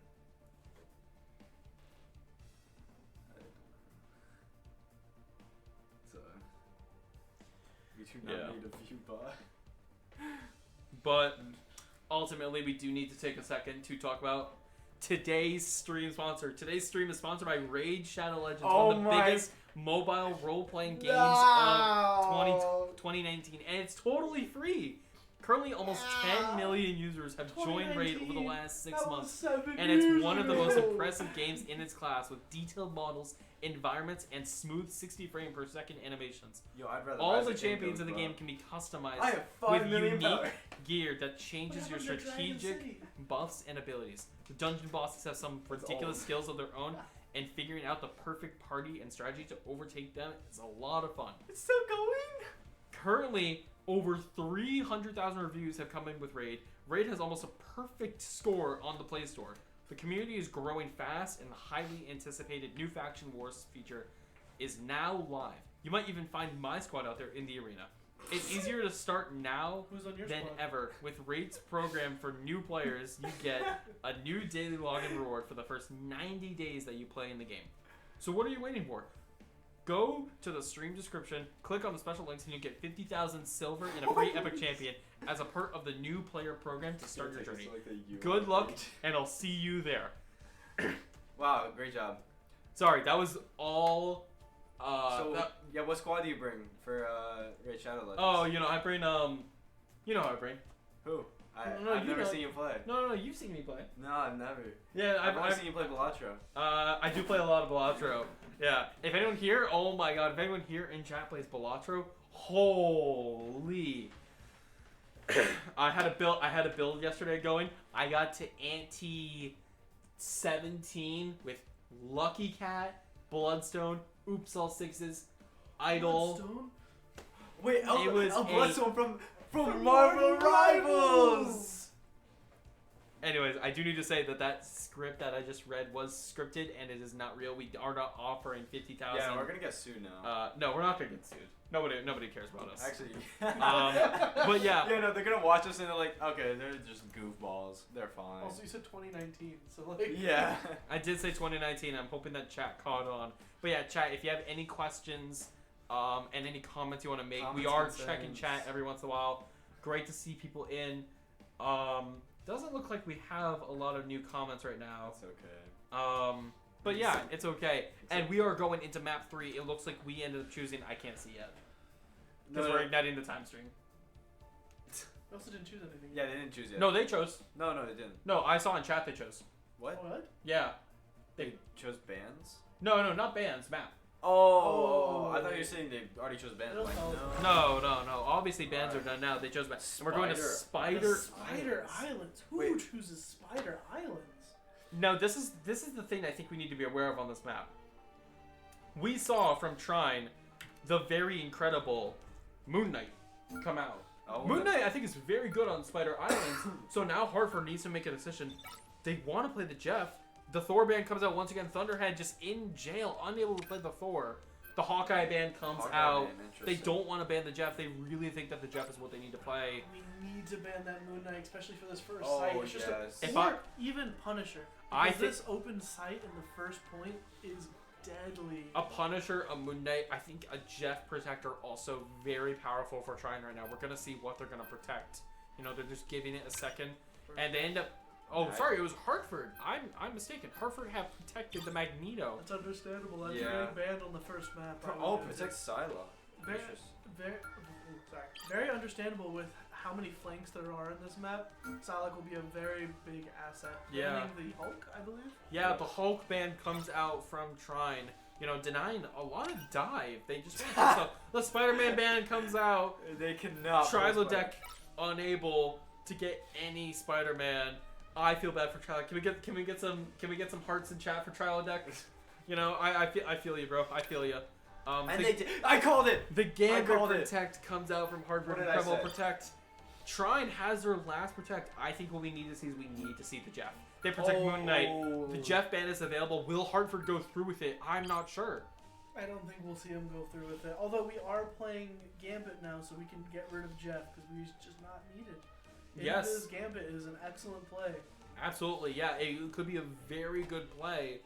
So, we do not Yeah. need a view bot. But ultimately, we do need to take a second to talk about today's stream sponsor. Today's stream is sponsored by Raid Shadow Legends, one of the biggest mobile role-playing games of 2019, and it's totally free. Currently, almost 10 million users have joined Raid over the last 6 months, and it's one of the most impressive games in its class with detailed models, environments, and smooth 60 frame per second animations. Yo, I'd rather All rise the the king champions goes, in the bro. game can be customized I have 5 with million unique power. gear that changes What your happened to Dragon strategic City? buffs and abilities. The dungeon bosses have some ridiculous skills of their own, and figuring out the perfect party and strategy to overtake them is a lot of fun. It's still going? Currently, over 300,000 reviews have come in with Raid. Raid has almost a perfect score on the Play Store. The community is growing fast, and the highly anticipated new Faction Wars feature is now live. You might even find my squad out there in the arena. It's easier to start now Who's on your than squad? ever. With Raid's program for new players, you get a new daily login reward for the first 90 days that you play in the game. So what are you waiting for? Go to the stream description, click on the special links, and you get 50,000 silver and a free epic champion as a part of the new player program to start your journey. Good luck, and I'll see you there. Wow, great job. Sorry, that was all. What squad do you bring for Raid Shadow Legends? Oh, you know, I bring you know I bring. Who? No, I've you never know. seen you play. No, you've seen me play. No, I've never. Yeah, I've only seen you play Balatro. I do play a lot of Balatro. Yeah. If anyone here, oh my god, if anyone here in chat plays Balatro, holy. I had a build yesterday going. I got to ante 17 with Lucky Cat, Bloodstone, Oops All Sixes, Idol. Bloodstone? Wait, It was Bloodstone from Marvel Rivals! Anyways, I do need to say that script that I just read was scripted and it is not real. We are not offering 50,000. Yeah, we're gonna get sued now. No, we're not gonna get sued. Nobody cares about us. Actually. But yeah. Yeah, no, they're gonna watch us and they're like, okay, they're just goofballs. They're fine. Also, you said 2019, so like. Yeah. I did say 2019. I'm hoping that chat caught on. But yeah, chat, if you have any questions and any comments you want to make, we are checking chat every once in a while. Great to see people in. Doesn't look like we have a lot of new comments right now. That's okay. But yeah, it's okay. And we are going into map 3. It looks like we ended up choosing. I can't see yet because we're igniting the time stream. We also didn't choose anything. Yeah, they didn't choose yet. No, they chose. No, they didn't. No, I saw in chat they chose. What? What? Yeah. They chose bands? No, not bands. Map. Oh, I thought you were saying they already chose bands. It'll Like, tell. No. Obviously, bands are done now. They chose bands. And we're going to Spider Spider Islands. Who Wait. chooses Spider Islands? No, this is the thing I think we need to be aware of on this map. We saw from Trine the very incredible Moon Knight come out. Oh, Moon Knight, I think, is very good on Spider Islands. So now Hartford needs to make a decision. They want to play the Jeff. The Thor band comes out once again. Thunderhead just in jail, unable to play the Thor. The Hawkeye ban comes Hawkeye out. ban, They interesting. don't want to ban the Jeff. They really think that the Jeff is what they need to play. We need to ban that Moon Knight, especially for this first Oh, sight. It's just yes. If or even Punisher. I Because think- this open sight in the first point is deadly. A Punisher, a Moon Knight, I think a Jeff Protector also very powerful for Trine right now. We're gonna see what they're gonna protect. You know, they're just giving it a second, and they end up. Oh, Right. sorry, it was Hartford. I'm mistaken. Hartford have protected the Magneto. That's understandable. That's Yeah. getting banned on the first map. I Oh, would- protect Psylocke. Very, Interesting. very understandable with how many flanks there are in this map. Psylocke will be a very big asset. Yeah. Banning the Hulk, I believe. Yeah, the Hulk ban comes out from Trine. You know, denying a lot of dive. They just want to the Spider-Man ban comes out. They cannot. Trilodeck unable to get any Spider-Man. I feel bad for Trilodeck. Can we get some hearts in chat for Trilodeck? You know, I feel you, bro. I feel you. And they did. I called it. The Gambit called it. Protect comes out from Hartford. What did I Incredible say? Protect. Trine has their last Protect. I think what we need to see is we need to see the Jeff. They protect Moon Knight. The Jeff ban is available. Will Hartford go through with it? I'm not sure. I don't think we'll see him go through with it. Although we are playing Gambit now, so we can get rid of Jeff because he's just not needed. Yes. This Gambit is an excellent play. Absolutely, yeah. It could be a very good play.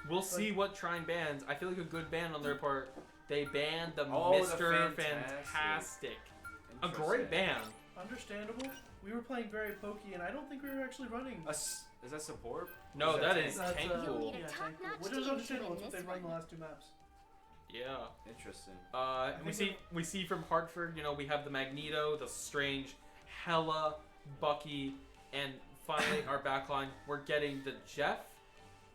We'll see what Trine bans. I feel like a good ban on their part. They banned the Oh, the Mr. Fantastic. Fantastic. A great ban. Understandable. We were playing very pokey, and I don't think we were actually running. Is that support? No, Is that tank? is That's, tank You'll cool. need a Yeah, top-notch tank, which is team understandable. to That's what win they've run this the one. last two maps. Yeah. Interesting. And we see from Hartford, you know, we have the Magneto, the Strange, Hella, Bucky, and finally our backline. We're getting the Jeff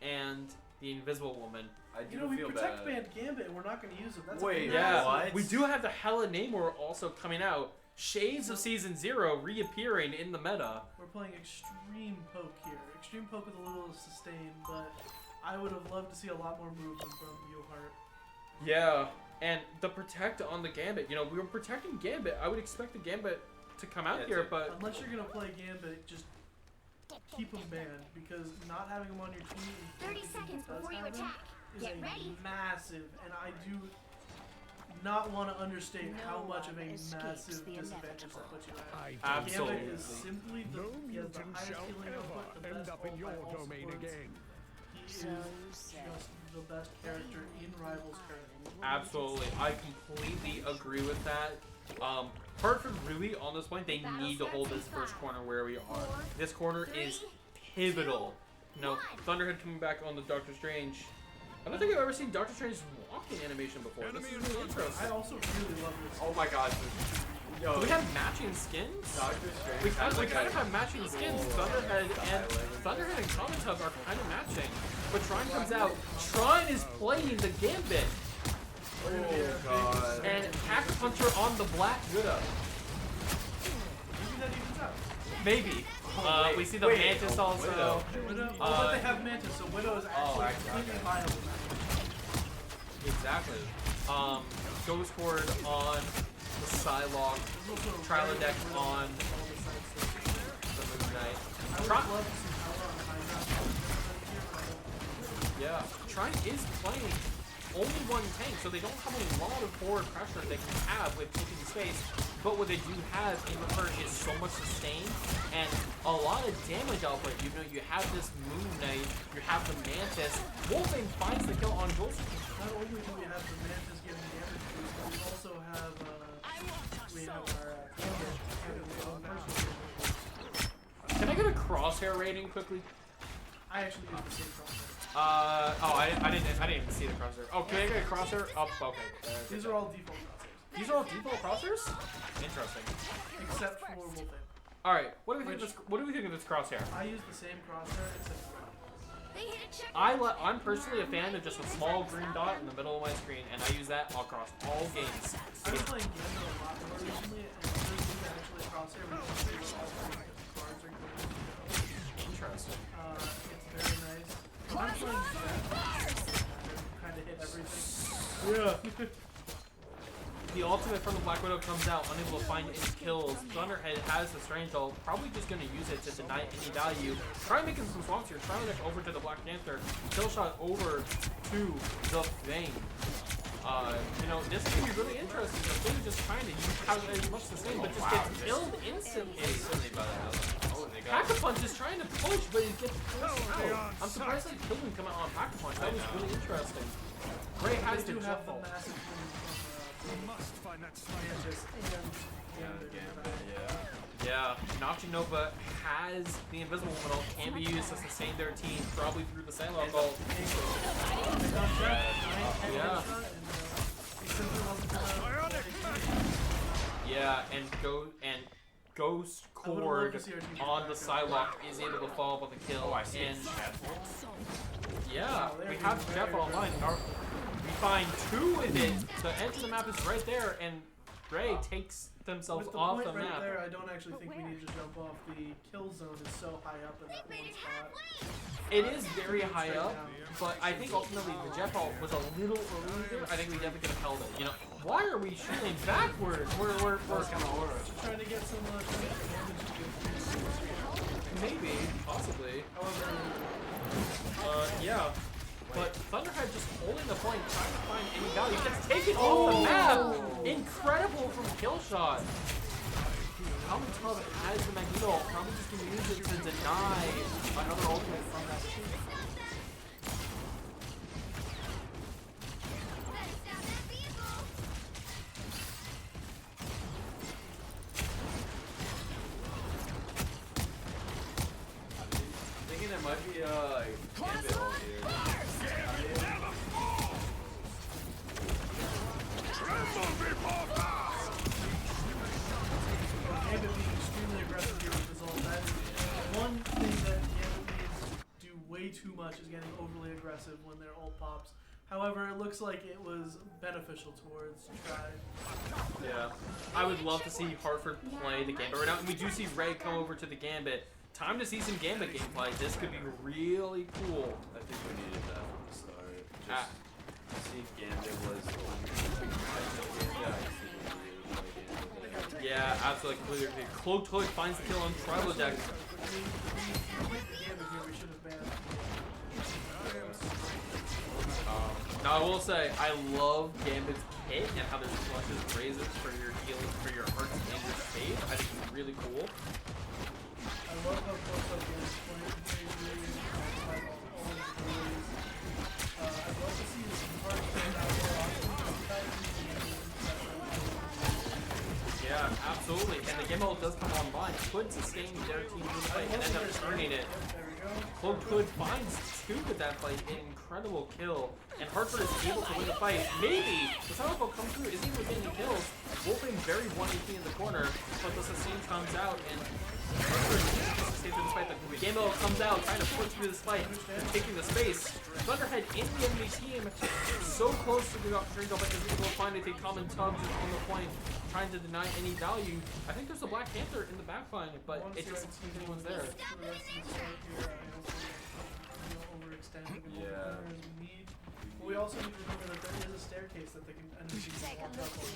and the Invisible Woman. I do You know, we feel protect bad. banned Gambit, and we're not going to use him. That's Wait, a Yeah, What? we do have the Hella Namor also coming out. Shades of Season 0 reappearing in the meta. We're playing extreme poke here. Extreme poke with a little sustain, but I would have loved to see a lot more movement from UHart. Yeah, and the protect on the Gambit. You know, we were protecting Gambit. I would expect the Gambit to come out Yeah, here, too. but Unless you're going to play Gambit, just keep him banned, because not having him on your team 30 seconds does before you have him attack. is Get a ready. massive, and I do not want to understate how No much of a one escapes massive the disadvantage inevitable. that puts you at. I Absolutely. Gambit is simply the, No he has the mutant highest shall healing output, the ever end best up in ult your by all domain supports. again. He So is sad. just the best character in Rivals currently. absolutely, I completely agree with that. Hartford really, on this point, they need to hold this first corner where we are. This corner is pivotal. You know, Thunderhead coming back on the Doctor Strange. I don't think I've ever seen Doctor Strange's walking animation before. This is really I interesting. also really love this. Oh my god. Yo, Do we have matching skins? Doctor Strange. We has kind like of a- have matching skins. Thunderhead and Comet Hub are kind of matching. But Trine comes out. Trine is playing the Gambit. Oh god. And Pack Puncher on the Black Widow. Maybe that evens out. Maybe. Wait, We see the wait, Mantis oh, also. Widow. Widow, but they have Mantis, so Widow is actually actually, completely okay. viable. Exactly. Ghost Horde on the Psylocke. Trilodeck on the Moon Knight. I would Tri- love to see Hella on high ground. Yeah. Trine is playing only one tank, so they don't have a lot of forward pressure they can have with taking space. But what they do have in return is so much sustain and a lot of damage output. You know, you have this Moon Knight, you have the Mantis. Wolfing finds the kill on Ghost. Not only do we have the Mantis getting damage boost, but we also have our Gambit having his own personal damage. Can I get a crosshair rating quickly? I actually use the same crosshair. I didn't even see the crosshair. Oh, can I get a crosshair? Oh, okay. These are all default crosshairs, These are all default crosshairs? Interesting. except for Wolfing. All right, what do we think of this? What do we think of this crosshair? I use the same crosshair except for They hit a check. I'm personally a fan of just a small green dot in the middle of my screen, and I use that across all games. I've been playing Gambit a lot more recently, and there's actually a crosshair where you can see all three cards are going to go. Interesting. It's very nice. I'm playing Jeff. I kind of hit everything. Yeah. the ultimate from the Black Widow comes out, unable to find any kills. Thunderhead has the Strange Ult, probably just going to use it to deny any value. Try making some swaps here. Try to over to the Black Panther. Kill shot over to the Thing. You know, this is going to be really interesting. The Thing just trying to use how as much the same, but just gets killed instantly. Pack-a-Punch is trying to push, but he gets forced out. I'm surprised they killed him coming out on Pack-a-Punch. That was really interesting. Gray has the Jet Ball. We must find that scientist. Yeah, Nachinova has the Invisible Woman ult, can be used to sustain their team, probably through the Psylocke ult. Yeah. Yeah, and Ghost Cord on the Psylocke is able to follow up with a kill. And yeah, we have Jeff online. We find 2 of it. The edge of the map is right there, and Gray takes themselves off the map. Right there, I don't actually think we need to jump off. The kill zone is so high up in that one spot. It is very high up, but I think ultimately the jet ball was a little early there. I think we definitely could have held it. You know, why are we shooting backwards? We're kind of horror. Trying to get some damage. Maybe, possibly. However, yeah. But Thunderhead just holding the point, trying to find any value. Gets taken off the map! Incredible from Killshot. Common Tub has the Magneto, probably just going to use it to deny another ultimate from that team. Thinking there might be a Gambit ult here. Gambit being extremely aggressive here with his ult. That's one thing that Gambit needs to do way too much is getting overly aggressive when their ult pops. However, it looks like it was beneficial towards Trine. Yeah. I would love to see Hartford play the Gambit right now. And we do see Ray come over to the Gambit. Time to see some Gambit gameplay. This could be really cool. I think we needed that from the start. Just see Gambit was yeah, absolutely, completely agree. Cloaked Hood finds the kill on Tribal Deck. Now I will say, I love Gambit's kit and how there's flushes, razors for your healing, for your hearts and your save. I think it's really cool. I love how close up is playing. I'd love to see this part playing out more often. Yeah, absolutely. And the Gambit does come online. Could sustain their team in the fight and end up turning it. Cloaked Hood finds 2 with that fight. An incredible kill. And Hartford is able to win the fight. Maybe the Silent will come through. Isn't even getting kills. Wolfing very 1 HP in the corner. But the sustain comes out and Hartford needs to sustain through this fight. The Gambit comes out trying to push through this fight. Taking the space. Thunderhead in the enemy team. So close to the Strange Ult, but is able to find it. They come in tubs just on the point. Trying to deny any value. I think there's a Black Panther in the back line, but it just seems anyone's there. Yeah. We also need to remember that there is a staircase that they can walk up on.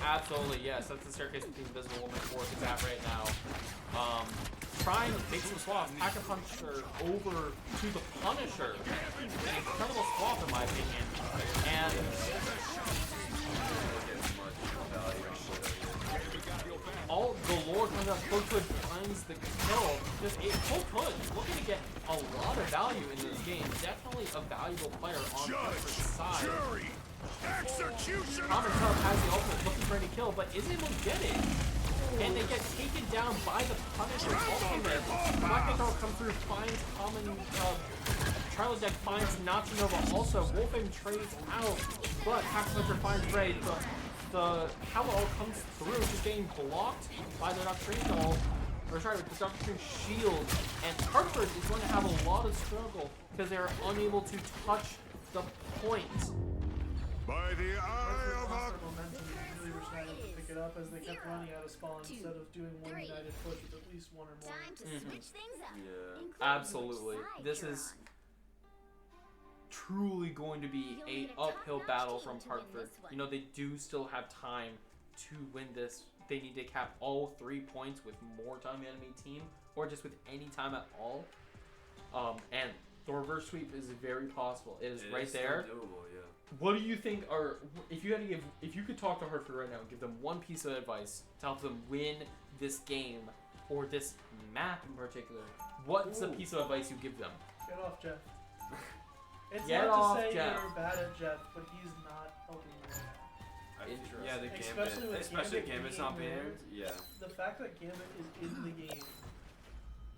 Absolutely, yes. That's the staircase that the Invisible Woman force is at right now. Trine takes some swaps. Pack-a-Puncher over to the Punisher. An incredible swap in my opinion. And all the lore comes out. Cloaked Hood finds the kill. Just Cloaked Hood looking to get a lot of value in this game. Definitely a valuable player on the side. Common Tub has the ultimate looking for any kill, but isn't able to get it. And they get taken down by the Punisher ultimate. Black Panther will come through, finds Common Tub. Tribal Deck finds Nachinova also. Wolfing trades out, but Pack-a-Puncher finds Ray. The Power Ult comes through, just getting blocked by the Doctrine Ult. Or sorry, the Doctrine Shield. And Hartford is going to have a lot of struggle because they're unable to touch the point. By the eye of our momentum, really were trying to pick it up as they kept running out of spawn instead of doing one united push with at least one or more. Time to switch things up. Yeah. Absolutely. This is truly going to be You'll a need a top-notch uphill battle team from to win Hartford. this one. You know, they do still have time to win this. They need to cap all 3 points with more time than enemy team, or just with any time at all. And the reverse sweep is very possible. It is right there. Still doable, yeah. What do you think are, if you could talk to Hartford right now and give them one piece of advice to help them win this game or this map in particular, what's the piece of advice you give them? Get off Jeff. It's Get not off to say Jeff. you're bad at Jeff, but he's not helping you right now. Interesting. Yeah, the Especially with Especially Gambit Gambit's not being being there. Yeah. The fact that Gambit is in the game,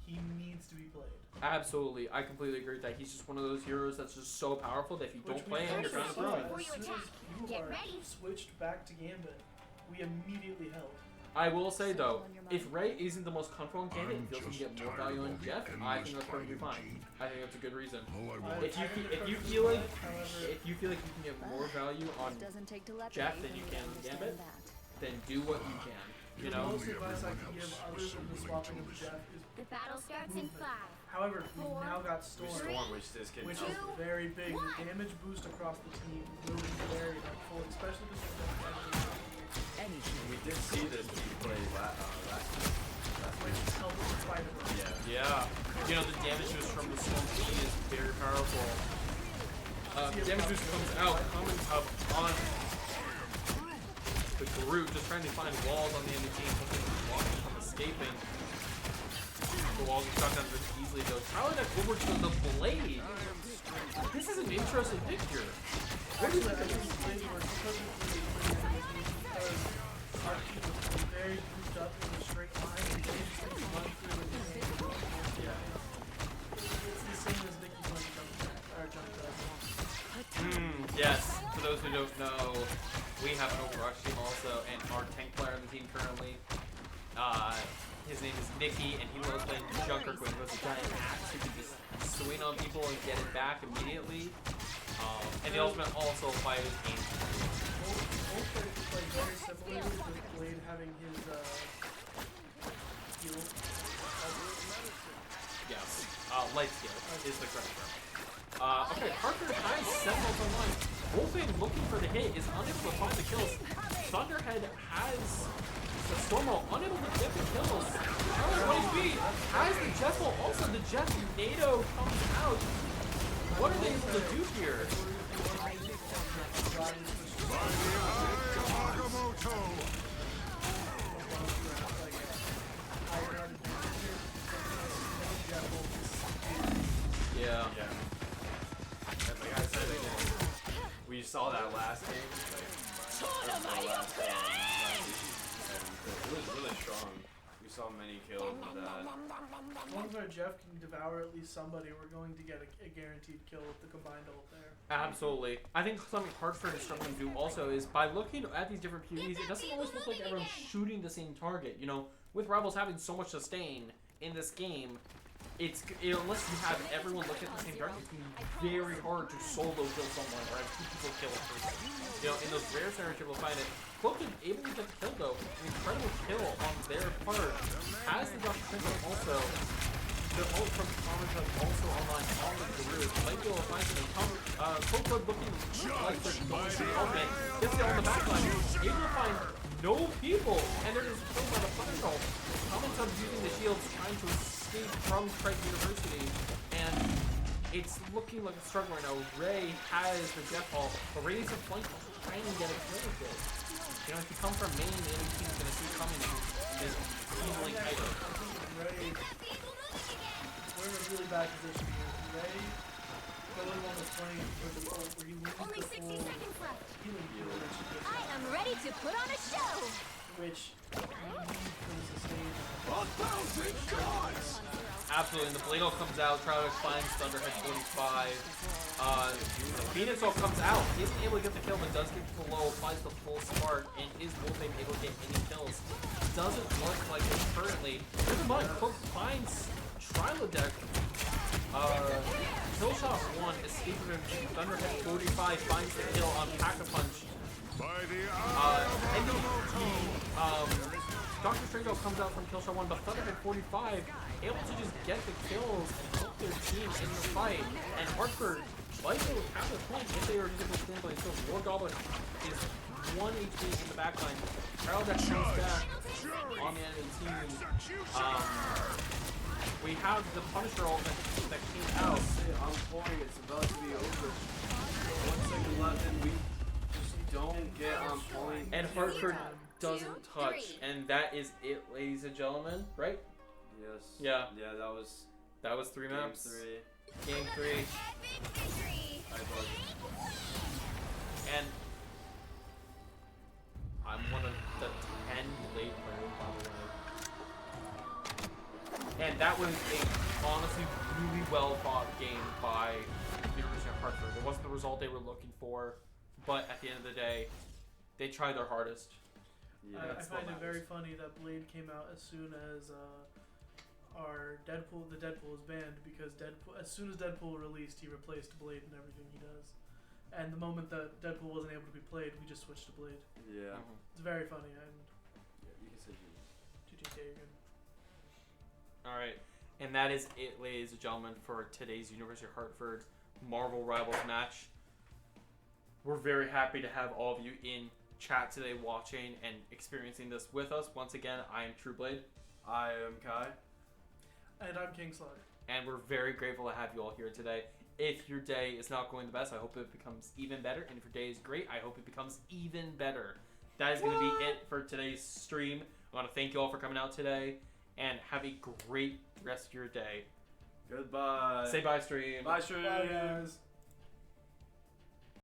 he needs to be played. Absolutely, I completely agree with that. He's just one of those heroes that's just so powerful that if you Which don't we play him, you're also kind of saw thrown. as soon as Get UHart ready. switched back to Gambit, we immediately held. I will say though, if Ray isn't the most comfortable in Gambit and feels he can get more value on Jeff, I think that's perfectly fine. I think that's a good reason. If you feel like you can get more value on It doesn't take telepathy Jeff than for you me to can understand Gambit, that. then do what you can. You The know. most advice I can give other than the swapping of Jeff is The battle starts in 5. however, we've Four, now got Storm, Storm, which this kid which knows. is very big. The damage boost across the team will be very helpful, especially because We did see this when we played last which helps in spite of it. Yeah. Yeah. You know the damage boost from the Storm Key is very powerful. Damage boost comes out, coming up on the Groot, just trying to find walls on the enemy team, hoping to block him from escaping. The walls are shot down very easily though. Tyler that over to the blade. This is an interesting picture. What do you Actually, I think? think the Blade works because our team is very grouped up in a straight line and they just like run through and Yeah. it's the same as Nikki's when jump Yes. For those who don't know, we have an Overwatch team also, and our tank player on the team currently, his name is Nicky, and he loves playing Junker Queen, who has a giant axe who can just swing on people and get it back immediately. And the ultimate also applies his aim. Both players play very similarly with Blade having his heal. Yes. Light skill is the correct term. Okay, Hartford has Sentinels online. Wolfing looking for the hit is unable to find the kills. Thunderhead has the Stormo unable to get the kills. Charlie 1 HP has the Jeff Ball. Also, the Jeff NATO comes out. What are they able to do here? Yeah. Yeah. Like I said again, we saw that last game. It was really strong. We saw many kills with that. As long as our Jeff can devour at least somebody, we're going to get a guaranteed kill with the combined ult there. Absolutely. I think something Hartford is struggling to do also is by looking at these different PvEs, it doesn't always look like everyone's shooting the same target. You know, with Rivals having so much sustain in this game, unless you have everyone look at the same target, it's going to be very hard to solo kill someone or have 2 people kill a person. You know, in those rare scenarios you'll find it. Cloak is able to get the kill though. An incredible kill on their part. Has the Dr. Crimson also. The ult from Thomas is also online on the Groot. Legio finds him and Cloak looking like they're going to the ultimate. Gets it on the backline. Able to find no people. And they're just killed by the Thunderbolt. Thomas is using the shields trying to escape from Trine University. And it's looking like a struggle right now. Ray has the Jeff Hall, but Ray needs to flank trying to get a kill with it. You know, if you come from main, the enemy team's going to see coming is easily tighter. Ray, we're in a really bad position here. Ray going on the plane for the ult where he loses Only the 60 full seconds left. healing heal, I am ready to put on a show. which we need for the sustain. Absolutely, and the Blade ult comes out, Crowder finds Thunderhead 45. Phoenix ult comes out, isn't able to get the kill, but does get to the low, applies the full spark, and is Wolfing able to get any kills? Doesn't look like it currently. Never mind, Cook finds Trilodeck. Killshot 1, escaping him, Thunderhead 45 finds the kill on Pack-a-Punch. And Dr. Strango comes out from kill shot 1, but Thunderhead 45 able to just get the kills and help their team in the fight. And Hartford, likely would have the point if they were to get the screenplay. So War Goblin is 1 HP in the backline. Harold that comes back on the enemy team. We have the Punisher ult that came out. On point, it's about to be over. 1 second left, and we just don't get on point. And Hartford doesn't touch. And that is it, ladies and gentlemen, right? Yes. Yeah. Yeah, That was 3 game maps. 3. Game 3. I thought. And I'm one of the 10 Blade players, by the way. And that was a honestly really well fought game by the University of Hartford. It wasn't the result they were looking for, but at the end of the day, they tried their hardest. Yeah, I that's find what it very matters. funny that Blade came out as soon as the Deadpool was banned, because as soon as Deadpool released, he replaced Blade in everything he does. And the moment that Deadpool wasn't able to be played, we just switched to Blade. Yeah. It's very funny, and Yeah, you can say GG, you're good. Alright, and that is it, ladies and gentlemen, for today's University of Hartford Marvel Rivals match. We're very happy to have all of you in chat today watching and experiencing this with us. Once again, I am Trueblade. I am Kai. And I'm King Slug. And we're very grateful to have you all here today. If your day is not going the best, I hope it becomes even better. And if your day is great, I hope it becomes even better. That is going to be it for today's stream. I want to thank you all for coming out today. And have a great rest of your day. Goodbye. Say bye, stream. Bye, stream. Bye, guys.